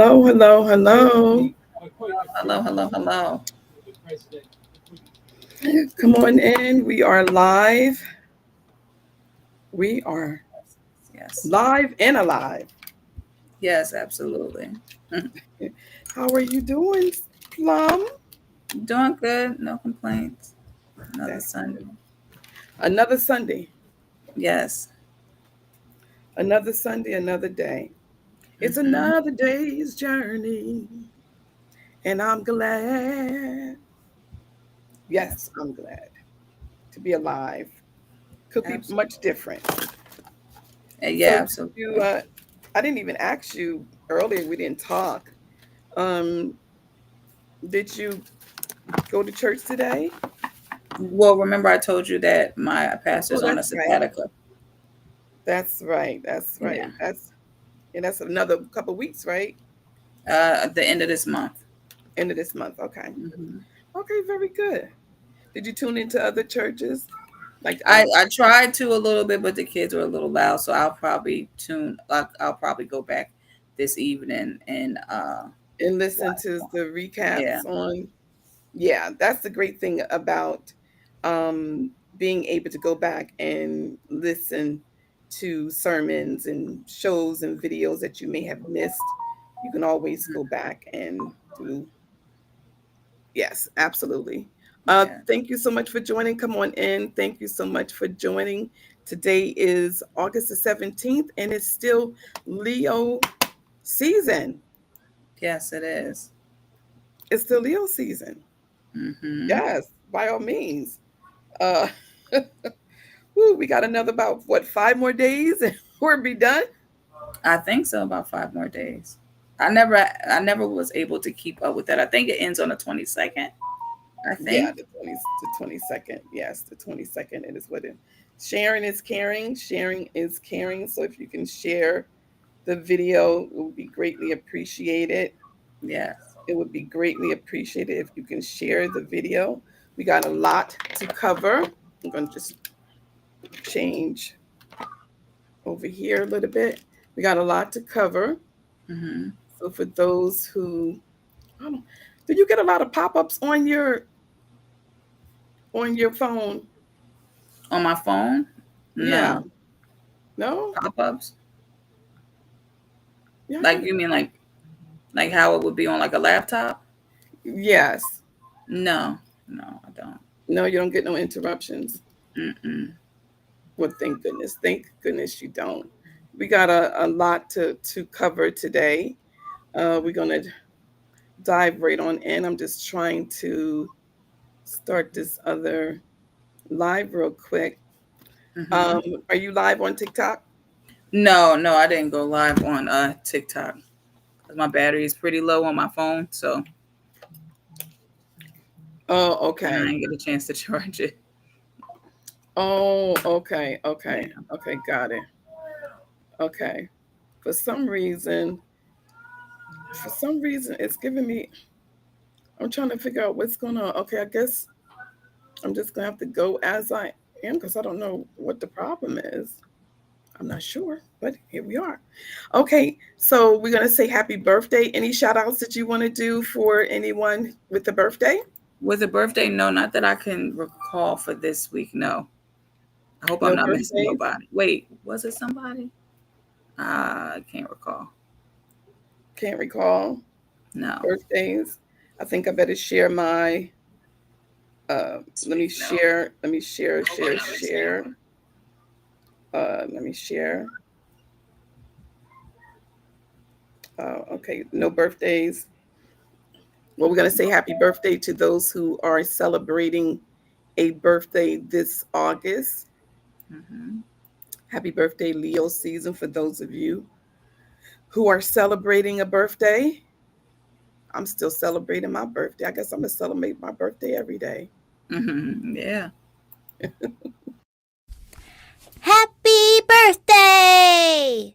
Hello, hello, hello. Hello, hello, hello. Come on in. We are live. We are Yes, live and alive. yes, absolutely. How are you doing, Plum? Doing good, no complaints. Another That's good. Sunday. Another Sunday, Yes. another Sunday, another day. It's hmm another day's journey, and I'm glad. Yes, Yes, I'm glad to be alive. Could be much absolutely. different. So, Yeah, did you? absolutely. I didn't even ask you earlier. We didn't talk. Um, did you go to church today? Well, remember I told you that my Oh, pastor's on a that's right. sabbatical. That's right. That's right. Yeah. That's another couple weeks, right? At the end of this month. End of this month. Okay. hmm Okay, very good. Did you tune into other churches? Like I tried to a little bit, but the kids were a little loud, so I'll probably tune. I'll probably go back this evening and and listen watch to one. the Yeah. recaps on. Yeah, that's the great thing about um being able to go back and listen to sermons and shows and videos that you may have missed. You can always go back and do. Yes, absolutely. Yeah. Thank you so much for joining. Come on in. Thank you so much for joining. Today is August the 17th, and it's still Leo season. Yes, it is. It's the Leo season. Mm-hmm. Yes, by all means. Uh, woo, we got another about what 5 more days, and we'll be done. I think so. About 5 more days. I never was able to keep up with that. I think it ends on the 22nd. I Yeah, think. the 22nd. Yes, the 22nd. It is what it. Sharing is caring. Sharing is caring. So if you can share the video, it would be greatly appreciated. Yes. It would be greatly appreciated if you can share the video. We got a lot to cover. I'm going to just change over here a little bit. We got a lot to cover. Mm-hmm. So for those who, I don't, do you get a lot of pop-ups on your phone? On my phone, Yeah. no No. pop-ups. Yeah. I Like get, you mean like how it would be on like a laptop? yes. No, no, I don't. No, you don't get no interruptions. Mm-mm. Well, thank goodness. Thank goodness you don't. We got a lot to cover today. We're gonna dive right on in. I'm just trying to start this other live real quick. Mm-hmm. Um, are you live on TikTok? No, no, I didn't go live on TikTok because my battery is pretty low on my phone, so Oh, and I okay. didn't get a chance to charge it. Oh, okay. Okay. Yeah. Okay. Got it. Okay. For some reason, it's giving me. I'm trying to figure out what's going on. Okay, I guess I'm just gonna have to go as I am because I don't know what the problem is. I'm not sure, but here we are. Okay, so we're gonna say happy birthday. Any shout outs that you want to do for anyone with a birthday? With a birthday, no, not that I can recall for this week. No, I hope I'm No not missing birthdays? nobody. Wait, was it somebody? I can't recall. Can't recall No, birthdays. I think I better share my this week, no. let me share, I hope I'm share, not missing anyone. share. Let me share. Okay, no birthdays. Well, we're going to say happy birthday to those who are celebrating a birthday this August. Mm-hmm. Happy birthday, Leo season, for those of you who are celebrating a birthday. I'm still celebrating my birthday. I guess I'm going to celebrate my birthday every day. Mm-hmm. Yeah. Happy birthday!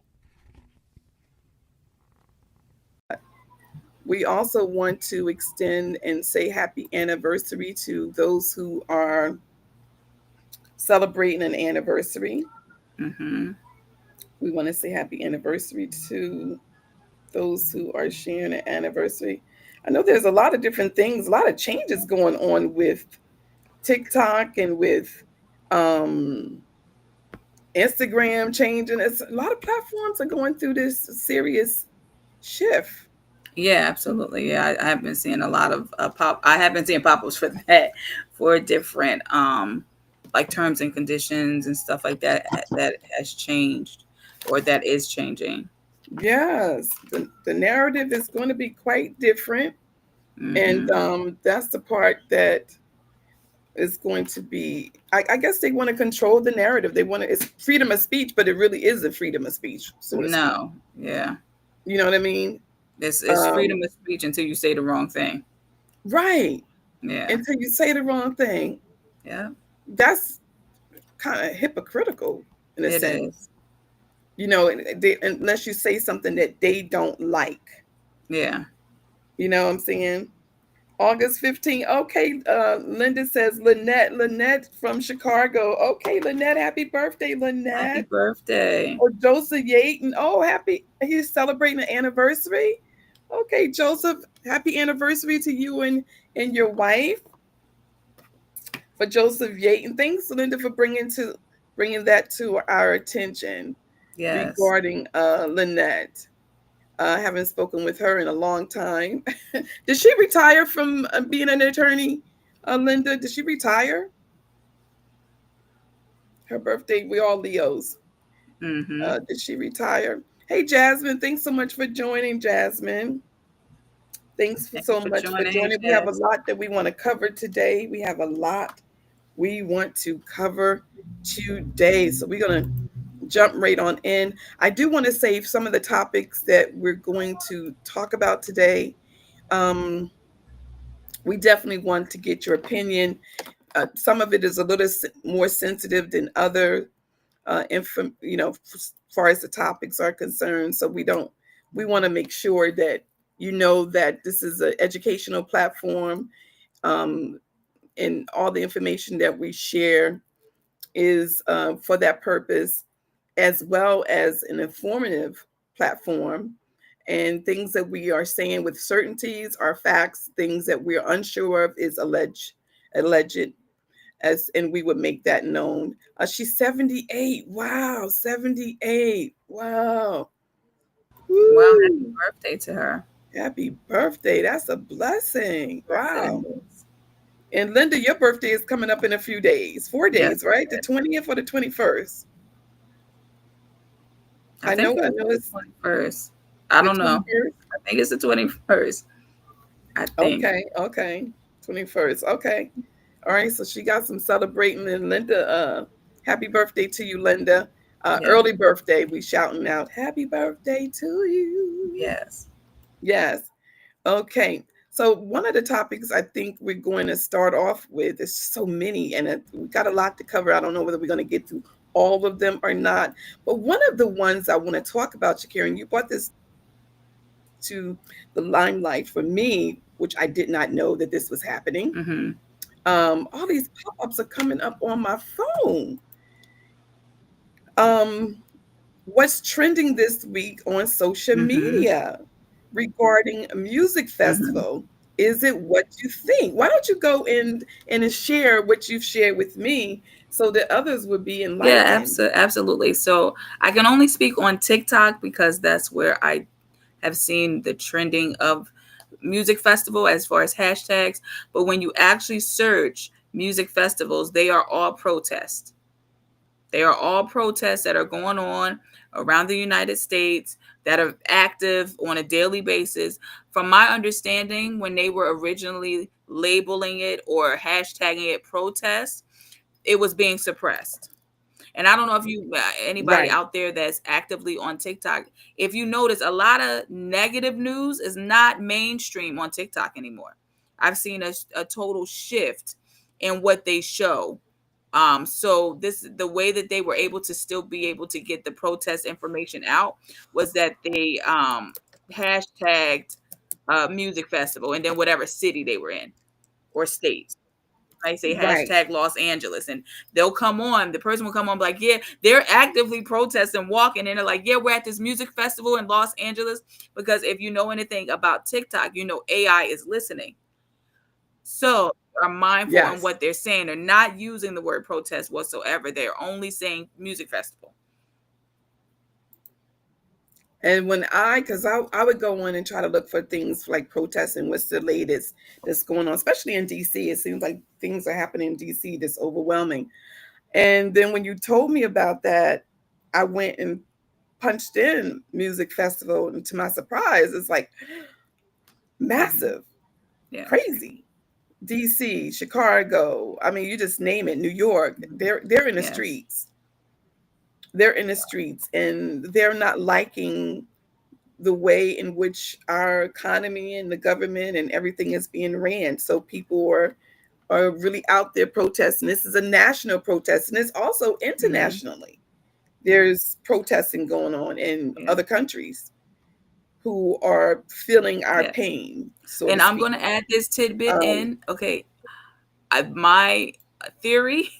We also want to extend and say happy anniversary to those who are celebrating an anniversary. Mm-hmm. We want to say happy anniversary to those who are sharing an anniversary. I know there's a lot of different things, a lot of changes going on with TikTok and with um, Instagram changing. It's a lot of platforms are going through this serious shift. Yeah, absolutely. Yeah, I have been seeing a lot of pop. I have been seeing pop-ups for that, for different like terms and conditions and stuff like that that has changed or that is changing. Yes, the narrative is going to be quite different, and Hmm. that's the part that is going to be. I guess they want to control the narrative. They want to. It's freedom of speech, but it really is a freedom of speech, so to speak. No, yeah, You know what I mean? it's Um, freedom of speech until you say the wrong thing. right. Yeah, Until you say the wrong thing, yeah, that's kind of hypocritical in a it sense. is. Unless you say something that they don't like. Yeah, You know what I'm saying? August 15th. Okay, Linda says Lynette from Chicago. Okay, Lynette, happy birthday, happy Lynette. birthday. Or Joseph Yaten. Oh, he's celebrating an anniversary. Okay, Joseph, happy anniversary to you and your wife. For Joseph Yaten. Thanks, Linda, for bringing that to our attention Yes, regarding Lynette. I haven't spoken with her in a long time. Did she retire from being an attorney, Linda? Did she retire? Her birthday, we all Leos. mm-hmm. Did she retire? Hey, Jasmine, thanks so much for joining, Jasmine. Thanks Thank you so for much for joining, joining. We have a Jazz. lot that we want to cover today. We have a lot we want to cover today. So we're going to jump right on in. I do want to save some of the topics that we're going to talk about today. Um, we definitely want to get your opinion. Some of it is a little more sensitive than other, as far as the topics are concerned. So we want to make sure that you know that this is an educational platform, um, and all the information that we share is for that purpose, as well as an informative platform. And things that we are saying with certainties are facts. Things that we're unsure of is alleged, as and we would make that known. She's 78. Wow, 78. Wow. Wow, happy Woo. birthday to her. Happy birthday. That's a blessing. Birthday Wow. is. And Linda, your birthday is coming up in a few days. Four Yes, days, right? The 20th or the 21st. I think I it's know the it's 21st. I the don't know. 21st. I think it's the 21st. I think. Okay, okay. 21st. Okay. All right. So she got some celebrating, and Linda, happy birthday to you, Linda. Yeah. Early birthday. We shouting out happy birthday to you. Yes. Yes. Okay. So one of the topics I think we're going to start off with, there's so many, and we got a lot to cover. I don't know whether we're going to get through all of them or not. But one of the ones I want to talk about, Shakira, and you brought this to the limelight for me, which I did not know that this was happening. Mm-hmm. All these pop-ups are coming up on my phone. Um, what's trending this week on social Mm-hmm. media regarding a music Mm-hmm. festival? Is it what you think? Why don't you go in and share what you've shared with me so that others would be Yeah, enlightened? absolutely. So I can only speak on TikTok because that's where I have seen the trending of music festival as far as hashtags. But when you actually search music festivals, they are all protests. They are all protests that are going on around the United States that are active on a daily basis. From my understanding, when they were originally labeling it or hashtagging it protest, it was being suppressed. And I don't know if you anybody Right, out there that's actively on TikTok, if you notice a lot of negative news is not mainstream on TikTok anymore. I've seen a total shift in what they show. So this the way that they were able to still be able to get the protest information out was that they hashtagged music festival and then whatever city they were in or state. might say Right. hashtag Los Angeles, and they'll come on. The person will come on, like, yeah, they're actively protesting, walking, and they're like, yeah, we're at this music festival in Los Angeles. Because if you know anything about TikTok, you know AI is listening. So are mindful on Yes. what they're saying. They're not using the word protest whatsoever. They're only saying music festival. And because I would go on and try to look for things like protests and what's the latest that's going on, especially in DC. It seems like things are happening in DC that's overwhelming. And then when you told me about that, I went and punched in music festival, and to my surprise, it's like Mm-hmm. massive, Yeah. crazy. DC, Chicago. I mean, you just name it. New York. They're in the Yes. streets. They're in the streets, and they're not liking the way in which our economy and the government and everything is being ran. So people are really out there protesting. This is a national protest, and it's also Mm-hmm. internationally. There's protesting going on in Yeah. other countries who are feeling our Yes. pain, so to And I'm speak. going to add this tidbit Um, in. Okay. My theory,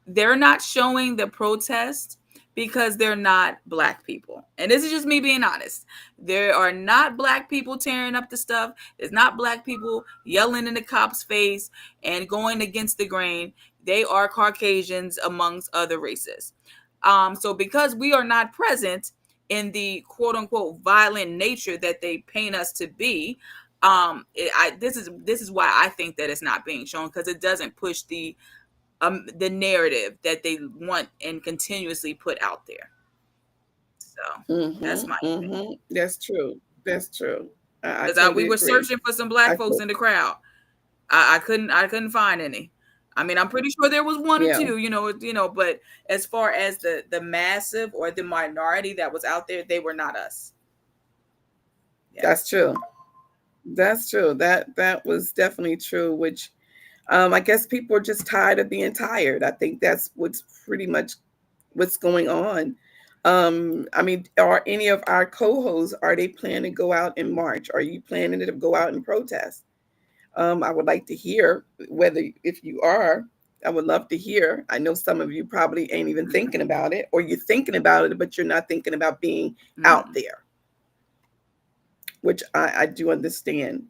they're not showing the protest because they're not black people. And this is just me being honest. There are not black people tearing up the stuff. There's not black people yelling in the cop's face and going against the grain. They are Caucasians amongst other races. So because we are not present in the quote unquote violent nature that they paint us to be, this is why I think that it's not being shown, because it doesn't push the narrative that they want and continuously put out there. So that's my opinion. That's true. That's true. I Because we totally were agree. searching for some I black folks to- in the crowd. I couldn't find any. I mean, I'm pretty sure there was one or yeah, two, but as far as the massive or the minority that was out there, they were not us. Yeah. that's true. That's true. That was definitely true. Which I guess people are just tired of being tired. I think that's what's pretty much what's going on. I mean, are any of our co-hosts, are they planning to go out in March? Are you planning to go out and protest? I would like to hear whether if you are. I would love to hear. I know some of you probably ain't even thinking about it, or you're thinking about it, but you're not thinking about being out Mm. there, which I do understand.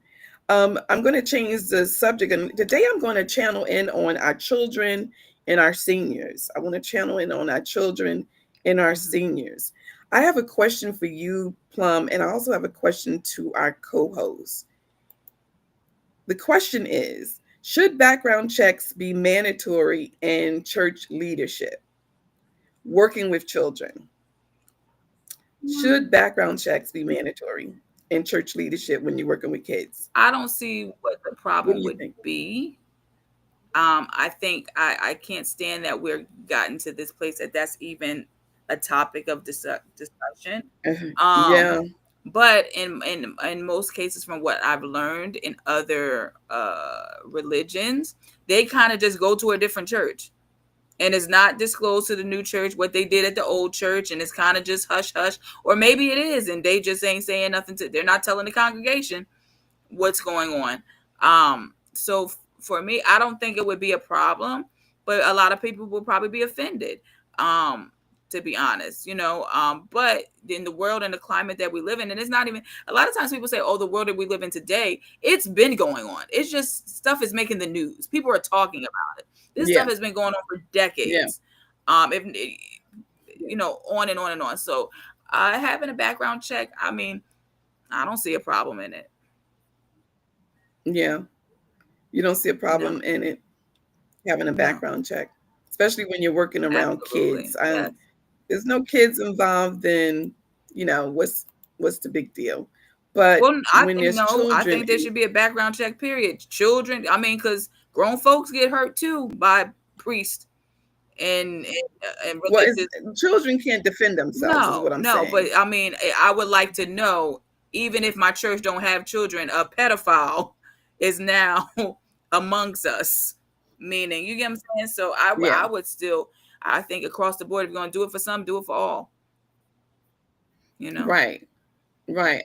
I'm going to change the subject, and today I'm going to channel in on our children and our seniors. I want to channel in on our children and our Mhm. seniors. I have a question for you, Plum, and I also have a question to our co host. The question is, should background checks be mandatory in church leadership, working with children? Should background checks be mandatory in church leadership when you're working with kids? I don't see what the What do problem you would think? be. I think I can't stand that we're gotten to this place that that's even a topic of discussion. Um, Yeah, but in most cases, from what I've learned in other religions, they kind of just go to a different church. And it's not disclosed to the new church what they did at the old church, and it's kind of just hush hush, or maybe it is, and they just ain't saying nothing they're not telling the congregation what's going on. So for me, I don't think it would be a problem, but a lot of people will probably be offended. Um, to be honest, but in the world and the climate that we live in, and it's not even a lot of times people say, "Oh, the world that we live in today, it's been going on. It's just stuff is making the news. People are talking about it. This stuff yeah, has been going on for yeah, decades. If on and on and on. So, having a background check, I mean, I don't see a problem in it. yeah. You don't see a No, problem in it having a no. background check, especially when you're working around Absolutely. kids. Yes. There's no kids involved, then what's the big deal? But Well, I when think there's no. I children, think there should be a background check. Period. Children. I mean, because grown folks get hurt too by priests and well, religious. children can't defend themselves, is what No, I'm no. But saying. I mean, I would like to know, even if my church don't have children, a pedophile is now amongst us. Meaning, you get what I'm saying. So I Yeah, would still. I think across the board, if you're gonna do it for some, do it for all. You know. right, right.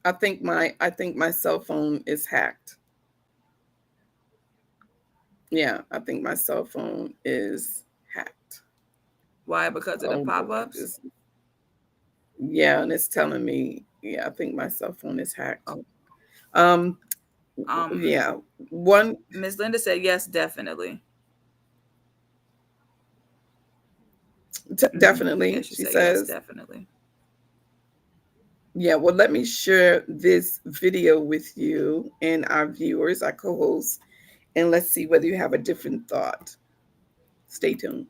I think my cell phone is hacked. Yeah, I think my cell phone is hacked. Why? Because of the Oh pop boy, ups? this yeah, and it's telling me, yeah, I think my cell phone is hacked. Oh, Um, um, yeah, one Miss Linda said yes, definitely. Yeah, definitely, she she said yes, says. definitely. Yeah, well, let me share this video with you and our viewers, our co-hosts, and let's see whether you have a different thought. Stay tuned.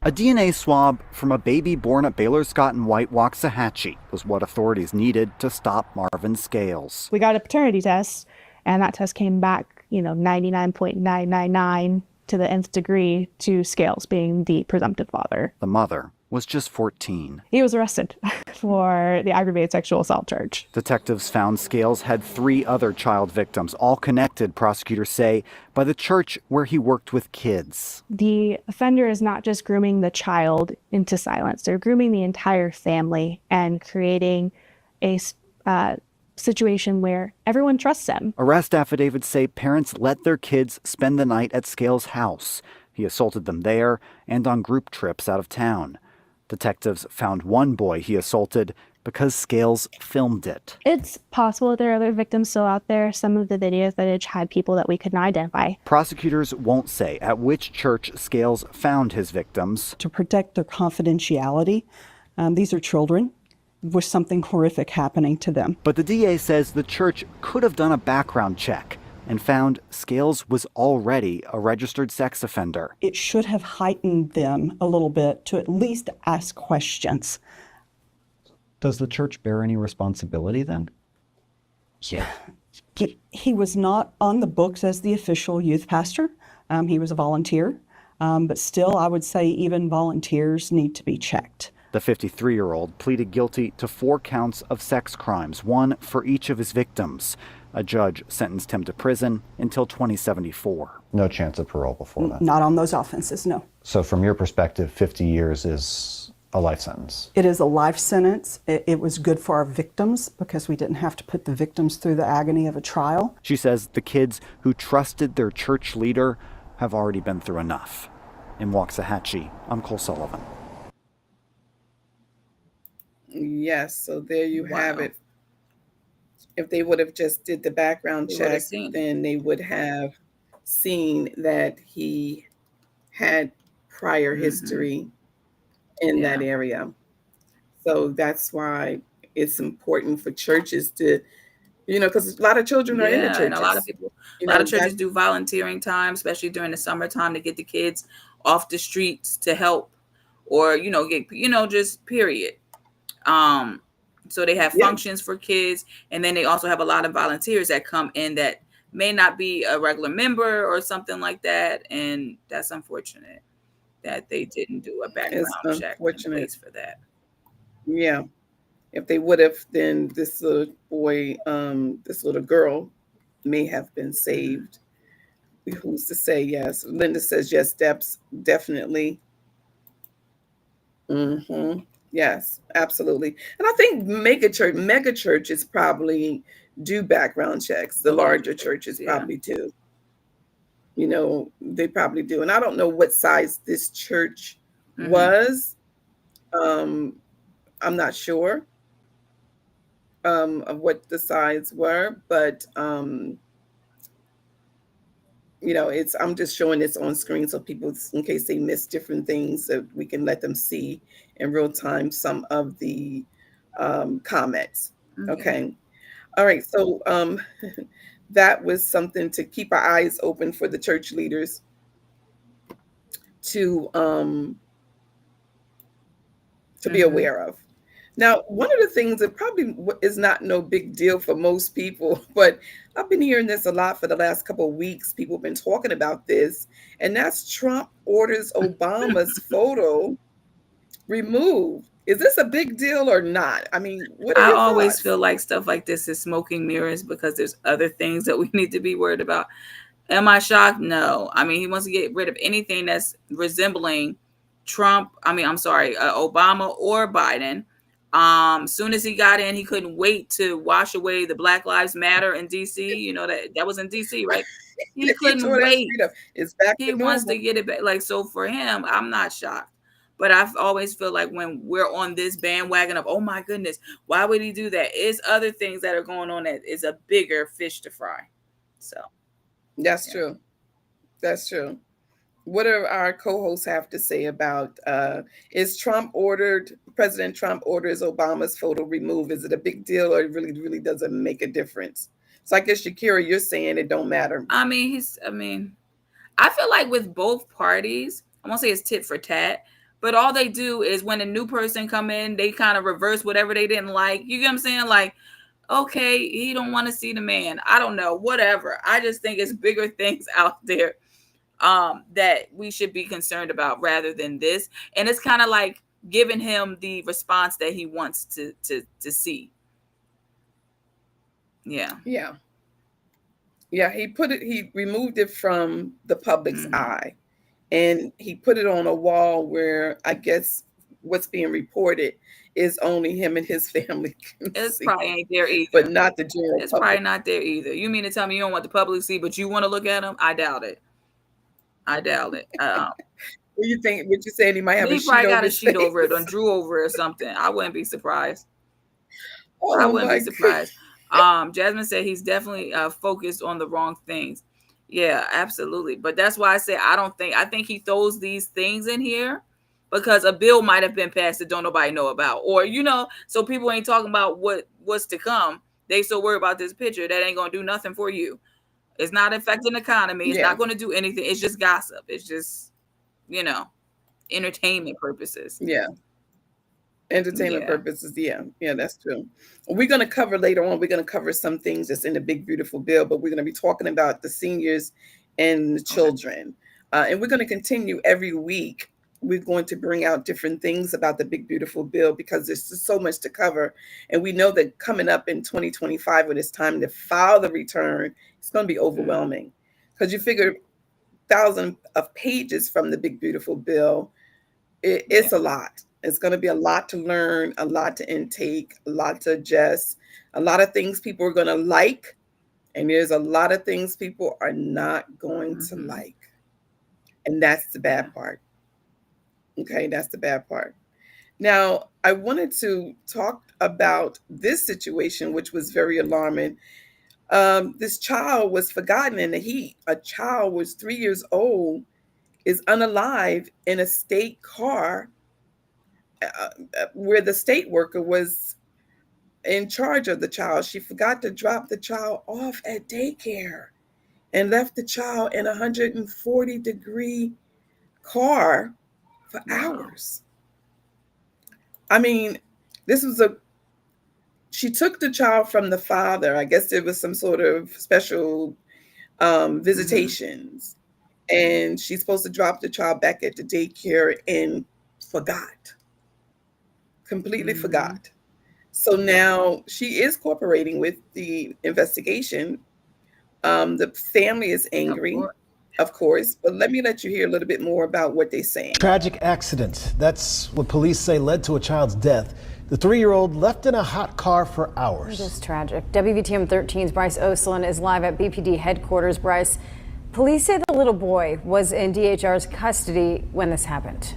A DNA swab from a baby born at Baylor Scott and White Waxahachie was what authorities needed to stop Marvin Scales. We got a paternity test, and that test came back, 99.999 to the nth degree to Scales being the presumptive father. The mother was just 14. He was arrested for the aggravated sexual assault charge. Detectives found Scales had 3 other child victims, all connected, prosecutors say, by the church where he worked with kids. The offender is not just grooming the child into silence, they're grooming the entire family and creating a situation where everyone trusts him. Arrest affidavits say parents let their kids spend the night at Scales' house. He assaulted them there and on group trips out of town. Detectives found one boy he assaulted because Scales filmed it. It's possible that there are other victims still out there. Some of the video footage had people that we couldn't identify. Prosecutors won't say at which church Scales found his victims. To protect their confidentiality, these are children with something horrific happening to them. But the DA says the church could have done a background check and found Scales was already a registered sex offender. It should have heightened them a little bit to at least ask questions. Does the church bear any responsibility then? Yeah. He was not on the books as the official youth pastor. He was a volunteer. But still, I would say even volunteers need to be checked. The 53-year-old pleaded guilty to 4 counts of sex crimes, 1 for each of his victims. A judge sentenced him to prison until 2074. No chance of parole before that? Not on those offenses, no. So from your perspective, 50 years is a life sentence? It is a life sentence. It was good for our victims because we didn't have to put the victims through the agony of a trial. She says the kids who trusted their church leader have already been through enough. In Waxahachie, I'm Cole Sullivan. Yes, so there you have Wow. it. If they would have just did the background They would have check, seen. then they would have seen that he had prior history in Yeah. that area. So that's why it's important for churches to, because a lot of children are in the Yeah, and a lot of churches. people, You a lot know, of churches that do volunteering time, especially during the summertime to get the kids off the streets to help, or just period. Um, so they have yeah, functions for kids, and then they also have a lot of volunteers that come in that may not be a regular member or something like that, and that's unfortunate that they didn't do a it's background check in unfortunate. place for that. Yeah. If they would have, then this little boy, this little girl may have been saved. Who's to say yes? Linda says yes, definitely. Hmm. Yes, absolutely. And I think mega churches probably do background checks. The The larger larger churches, churches yeah. probably do. They probably do. And I don't know what size this church was. Um, I'm not sure of what the sides were, but it's I'm just showing this on screen so people, in case they miss different things, so we can let them see in real time some of the comments. Okay. Okay. All right. So that was something to keep our eyes open for the church leaders to be aware of. Now, one of the things that probably is not no big deal for most people, but I've been hearing this a lot for the last couple of weeks. People have been talking about this, and that's Trump orders Obama's photo removed. Is this a big deal or not? I mean, what are I your always thoughts? feel like stuff like this is smoking mirrors because there's other things that we need to be worried about. Am I shocked? No. I mean, he wants to get rid of anything that's resembling Trump. I mean, I'm sorry, Obama or Biden. Soon as he got in, he couldn't wait to wash away the Black Lives Matter in DC. You know that was in DC, right? He He couldn't tore that wait. street up. It's back He to wants to normal. get it back. Like, so for him, I'm not shocked. But I've always feel like when we're on this bandwagon of, oh my goodness, why would he do that? It's other things that are going on that is a bigger fish to fry. So That's true. That's true. What do our co-hosts have to say about President Trump orders Obama's photo removed? Is it a big deal, or it really doesn't make a difference? So I guess, Shakira, you're saying it don't matter. I feel like with both parties, I won't say it's tit for tat, but all they do is when a new person come in, they kind of reverse whatever they didn't like. You get what I'm saying? Like, okay, he don't want to see the man. I don't know, whatever. I just think it's bigger things out there that we should be concerned about rather than this. And it's kind of like giving him the response that he wants to see. Yeah. Yeah. He removed it from the public's eye, and he put it on a wall where I guess what's being reported is only him and his family can It's see, probably ain't there either. but not the general It's public. probably not there either. You mean to tell me you don't want the public to see, but you want to look at him? I doubt it. What do you think? What you saying? He might have He a sheet probably over got a his sheet over it, face? or drew over it or something. I wouldn't be surprised. I Oh wouldn't my be surprised. Jasmine said he's definitely focused on the wrong things. Yeah, absolutely. But that's why I say I think he throws these things in here because a bill might have been passed that don't nobody know about. Or, so people ain't talking about what's to come. They so worried about this picture that ain't gonna do nothing for you. It's not affecting the economy. It's not gonna do anything. It's just gossip. It's just, entertainment purposes. Yeah. Entertainment purposes. Yeah, that's true. We're going to cover later on. We're going to cover some things that's in the big beautiful bill, but we're going to be talking about the seniors and the children, and we're going to continue every week. We're going to bring out different things about the big beautiful bill because there's just so much to cover, and we know that coming up in 2025, when it's time to file the return, it's going to be overwhelming because you figure thousands of pages from the big beautiful bill. It's a lot. It's going to be a lot to learn, a lot to intake, a lot to adjust, a lot of things people are going to like, and there's a lot of things people are not going to like. And that's the bad part. Okay, that's the bad part. Now, I wanted to talk about this situation, which was very alarming. This child was forgotten in the heat. A child was 3 years old, is unalive in a state car where the state worker was in charge of the child. She forgot to drop the child off at daycare and left the child in a 140-degree car for hours. I mean, she took the child from the father. I guess there was some sort of special visitations. And she's supposed to drop the child back at the daycare and forgot. Completely forgot. So now she is cooperating with the investigation. The family is angry, of course, but let you hear a little bit more about what they're saying. Tragic accident. That's what police say led to a child's death. The 3-year-old left in a hot car for hours. It is tragic. WVTM 13's Bryce Oslin is live at BPD headquarters. Bryce, police say the little boy was in DHR's custody when this happened.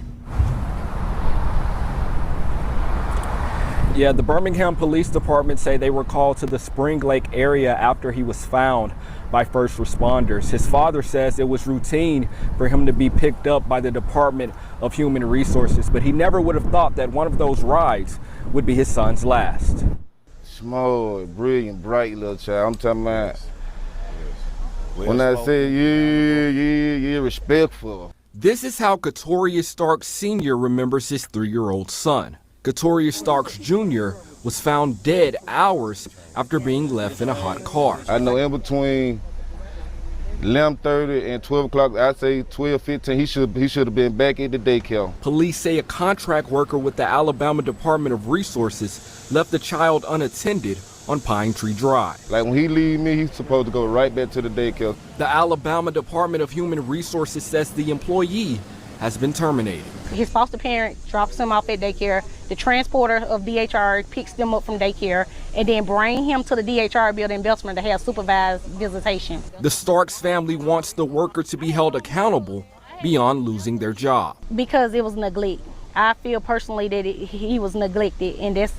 Yeah, the Birmingham Police Department say they were called to the Spring Lake area after he was found by first responders. His father says it was routine for him to be picked up by the Department of Human Resources, but he never would have thought that one of those rides would be his son's last. Small, brilliant, bright little child. I'm talking about, when I say yeah, respectful. This is how Katorius Starks Sr. remembers his 3-year-old son. Katorius Starks Jr. was found dead hours after being left in a hot car. I know in between 11:30 and 12 o'clock, I'd say 12:15, he should have been back at the daycare. Police say a contract worker with the Alabama Department of Resources left the child unattended on Pine Tree Drive. Like when he leave me, he's supposed to go right back to the daycare. The Alabama Department of Human Resources says the employee has been terminated. His foster parent drops him off at daycare. The transporter of DHR picks them up from daycare and then bring him to the DHR building in Bessemer to have supervised visitation. The Starks family wants the worker to be held accountable beyond losing their job. Because it was neglect. I feel personally that he was neglected, and that's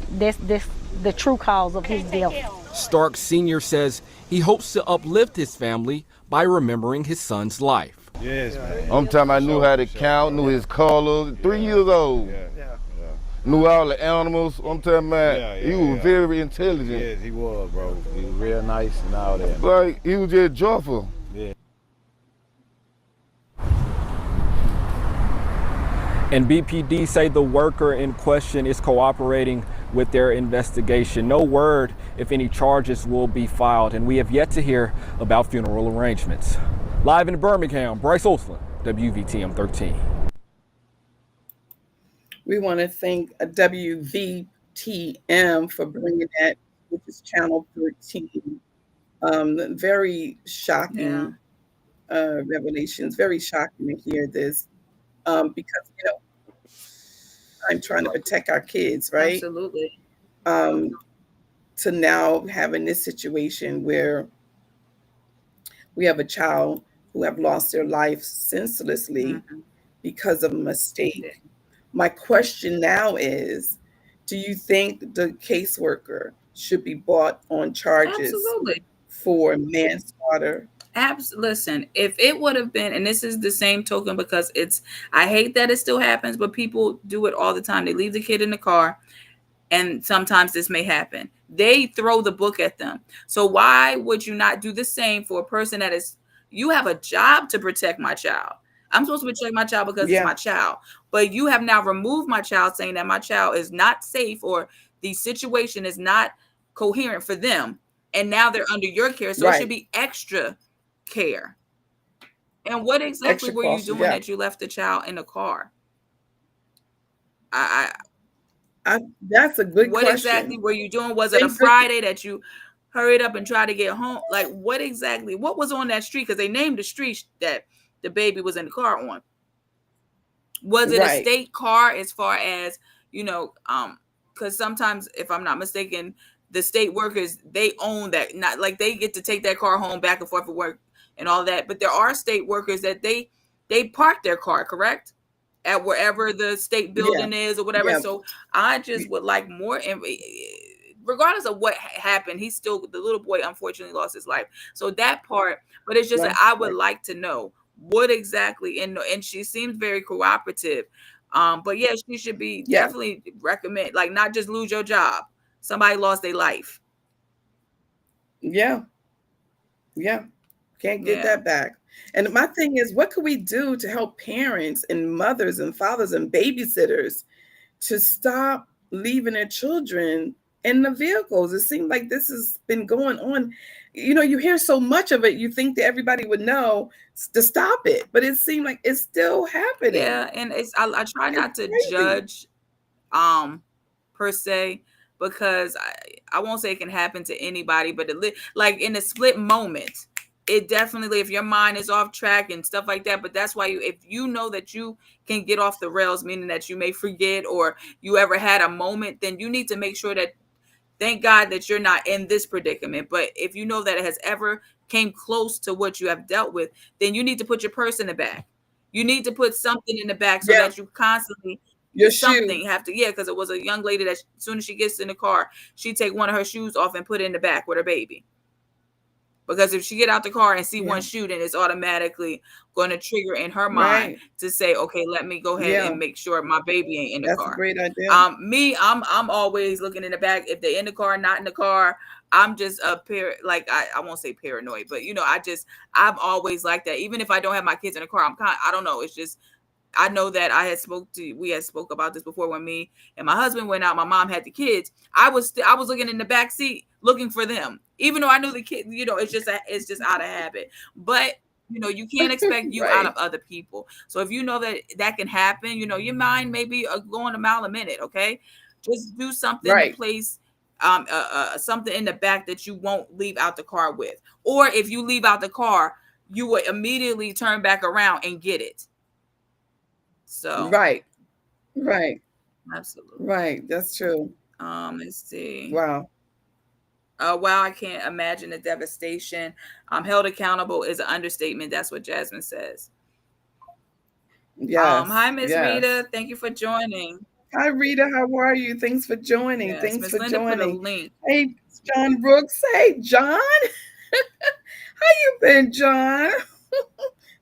the true cause of his death. Stark Sr. says he hopes to uplift his family by remembering his son's life. Yes, man. I'm talking I knew how to count, knew his colors, 3 years old. Knew all the animals. I'm talking about he was very intelligent. Yes, he was, bro. He was real nice and all that. Like, he was just joyful. Yeah. And BPD say the worker in question is cooperating with their investigation. No word if any charges will be filed, and we have yet to hear about funeral arrangements. Live in Birmingham, Bryce Olsland, WVTM 13. We want to thank WVTM for bringing that, which is Channel 13. Very shocking revelations. Very shocking to hear this. Because, I'm trying to protect our kids, right? Absolutely. To now having this situation where we have a child who have lost their life senselessly because of a mistake. My question now is, do you think the caseworker should be brought on charges for manslaughter? Listen, if it would have been, and this is the same token because I hate that it still happens, but people do it all the time. They leave the kid in the car, and sometimes this may happen. They throw the book at them. So why would you not do the same for a person that you have a job to protect my child? I'm supposed to protect my child because it's my child, but you have now removed my child, saying that my child is not safe or the situation is not coherent for them. And now they're under your care. So it should be extra care. And what exactly were you doing that you left the child in the car? That's a good question. What exactly were you doing? Was it a Friday that you hurried up and tried to get home? Like, what was on that street? Because they named the street that the baby was in the car on. Was it a state car as far as, because sometimes, if I'm not mistaken, the state workers, they own that, not like they get to take that car home back and forth for work and all that. But there are state workers that they park their car, correct? At wherever the state building is or whatever. Yeah. So I just would like more, regardless of what happened, the little boy unfortunately lost his life. So that part, but it's just that I would like to know what exactly, and she seems very cooperative. But yeah, she should be definitely recommend, like, not just lose your job. Somebody lost their life. Yeah. Can't get that back. And my thing is, what could we do to help parents and mothers and fathers and babysitters to stop leaving their children in the vehicles? It seems like this has been going on. You hear so much of it, you think that everybody would know to stop it, but it seems like it's still happening. Yeah, and I try not to judge per se, because I won't say it can happen to anybody, but like in a split moment, it definitely, if your mind is off track and stuff like that. But that's why if you know that you can get off the rails, meaning that you may forget or you ever had a moment, then you need to make sure that, thank God that you're not in this predicament. But if you know that it has ever came close to what you have dealt with, then you need to put your purse in the back. You need to put something in the back so that you constantly because it was a young lady that as soon as she gets in the car, she take one of her shoes off and put it in the back with her baby. Because if she get out the car and see one shoe, then it's automatically going to trigger in her mind to say, okay, let me go ahead and make sure my baby ain't in the car. That's a great idea. I'm always looking in the back. If they're in the car, not in the car, I'm just I won't say paranoid, but I'm always like that. Even if I don't have my kids in the car, I don't know. It's just, I know that we had spoke about this before when me and my husband went out. My mom had the kids. I was looking in the back seat looking for them, even though I knew the kids. It's just out of habit. But you can't expect you out of other people. So if you know that can happen, your mind may be going a mile a minute. Okay, just do something to place something in the back that you won't leave out the car with. Or if you leave out the car, you would immediately turn back around and get it. So Right. Right. absolutely. Right. That's true. Let's see. Wow. Wow, I can't imagine the devastation. Held accountable is an understatement. That's what Jasmine says. Hi, Yes. Miss Yes. Rita. Thank you for joining. Hi, Rita. How are you? Thanks for joining. Yes, Thanks Miss for Linda put a joining. link. Hey, John Brooks. Hey, John. How you been, John?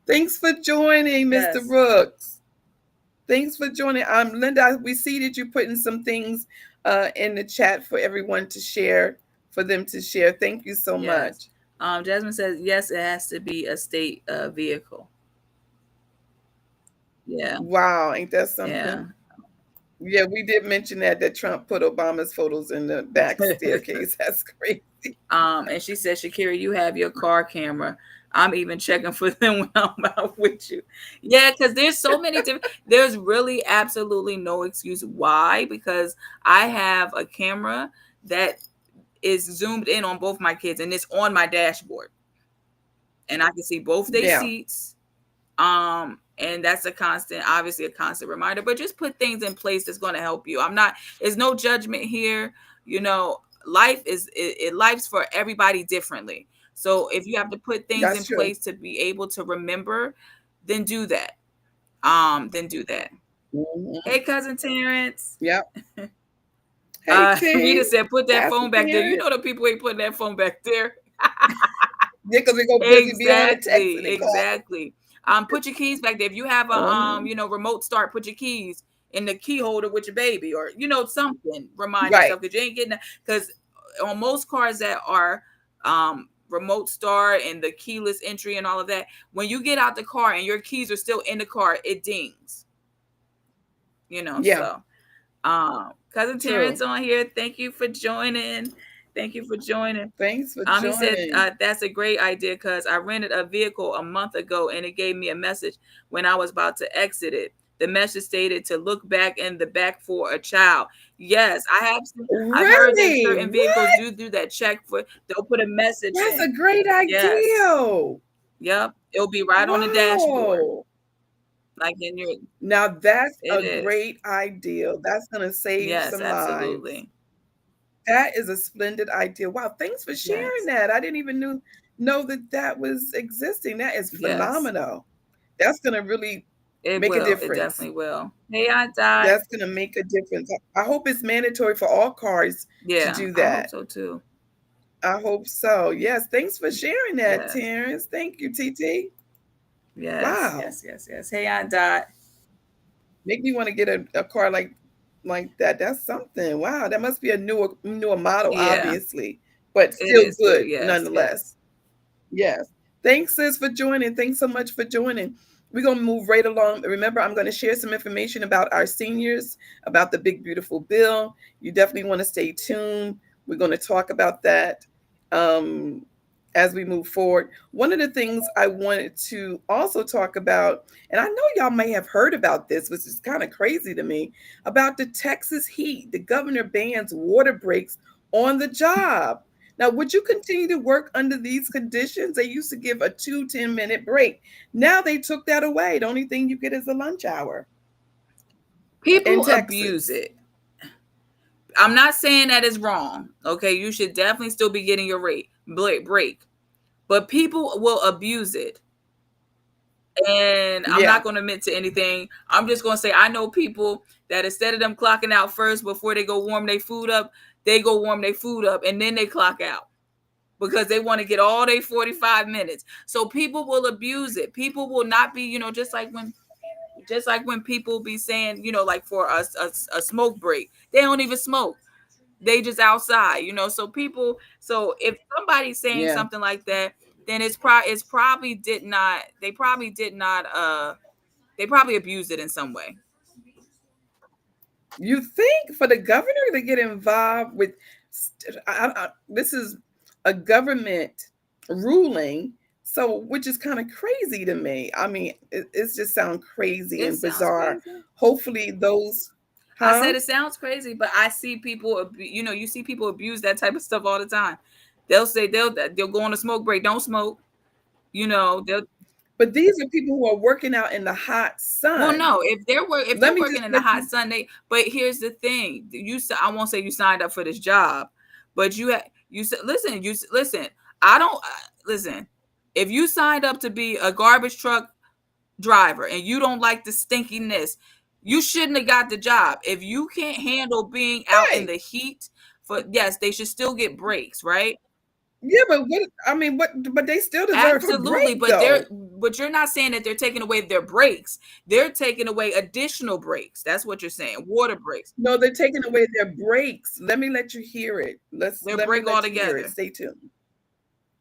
Thanks for joining, Mr. Yes. Brooks. Thanks for joining. Linda, we see that you're putting some things in the chat for everyone to share, for them to share. Thank you so Yes. much. Jasmine says yes, it has to be a state vehicle. Yeah. Wow, ain't that Yeah. something? Yeah, we did mention that Trump put Obama's photos in the back staircase. That's crazy. And she said, Shakira, you have your car camera. I'm even checking for them when I'm out with you. Yeah, because there's so many different. There's really absolutely no excuse why, because I have a camera that is zoomed in on both my kids and it's on my dashboard, and I can see both their Yeah. seats. And that's obviously a constant reminder, but just put things in place that's going to help you. There's no judgment here. Life's for everybody differently. So if you have to put things in That's true. place to be able to remember, then do that. Mhm. Hey, cousin Terrence. Yep. Hey, Rita T. said, put that Pastor phone back there. You Terrence. know the people ain't putting that phone back there. Yeah, because they're going to be on the text and they call. Exactly. Put your keys back there. If you have a remote start, put your keys in the key holder with your baby, or something. Remind Right. yourself, because you ain't getting that. Because on most cars that are remote start and the keyless entry and all of that, when you get out the car and your keys are still in the car, it dings. Yeah. So cousin True. Terrence on here. Thank you for joining. Thanks for joining. He said, that's a great idea, because I rented a vehicle a month ago and it gave me a message when I was about to exit it. The message stated to look back in the back for a child. Yes, I've heard that Really? certain vehicles What? do that check they'll put a message That's a in. great idea. Yes. Yep. It'll be right on the dashboard. Wow. Like in your Now that's It a is. great idea. That's going to save Yes, some lives. absolutely. That is a splendid idea. Wow, thanks for sharing Yes. that. I didn't even know that was existing. That is Yes. phenomenal. That's going to really It make a will. It difference. definitely will. Hey, I died. That's going to make a difference. I hope it's mandatory for all cars to Yeah, do I hope that. so too. I hope so. Yes, thanks for sharing that, Yes. Terrence. Thank you, TT. Yes. Wow. Yes. Hey, I died. Make me want to get a car like that. That's something. Wow, that must be a newer model, Yeah. obviously, but It still is too. good Yes. nonetheless. Yes. Thanks, sis, for joining. Thanks so much for joining. We're going to move right along. Remember, I'm going to share some information about our seniors, about the big, beautiful bill. You definitely want to stay tuned. We're going to talk about that as we move forward. One of the things I wanted to also talk about, and I know y'all may have heard about this, which is kind of crazy to me, about the Texas heat. The governor bans water breaks on the job. Now, would you continue to work under these conditions? They used to give a 10-minute break. Now they took that away. The only thing you get is a lunch hour. People abuse it. I'm not saying that is wrong. Okay, you should definitely still be getting your break, but people will abuse it. And I'm not going to admit to anything. I'm just going to say I know people that instead of them clocking out first before they go warm their food up, they go warm their food up and then they clock out, because they want to get all day 45 minutes. So people will abuse it. People will not be, just like when people be saying, like for a smoke break, they don't even smoke. They just outside, so if somebody's saying something like that, then they probably abused it in some way. You think for the governor to get involved with, this is a government ruling, so which is kind of crazy to me. I mean, it just sounds crazy and bizarre. Hopefully those. I said it sounds crazy, but I see people, you see people abuse that type of stuff all the time. They'll say they'll go on a smoke break, don't smoke. They'll But these are people who are working out in the hot sun. Well, no, if they're Let me working just in the let hot you. sun, but here's the thing: I won't say you signed up for this job, but listen. I don't listen. If you signed up to be a garbage truck driver and you don't like the stinkiness, you shouldn't have got the job. If you can't handle being out in Right. the heat, yes, they should still get breaks, right? Yeah, but but they still deserve a Absolutely, break though. but you're not saying that they're taking away their breaks. They're taking away additional breaks. That's what you're saying. Water breaks. No, they're taking away their breaks. Let me let you hear it. They're Let me break let you hear altogether. it. Stay tuned.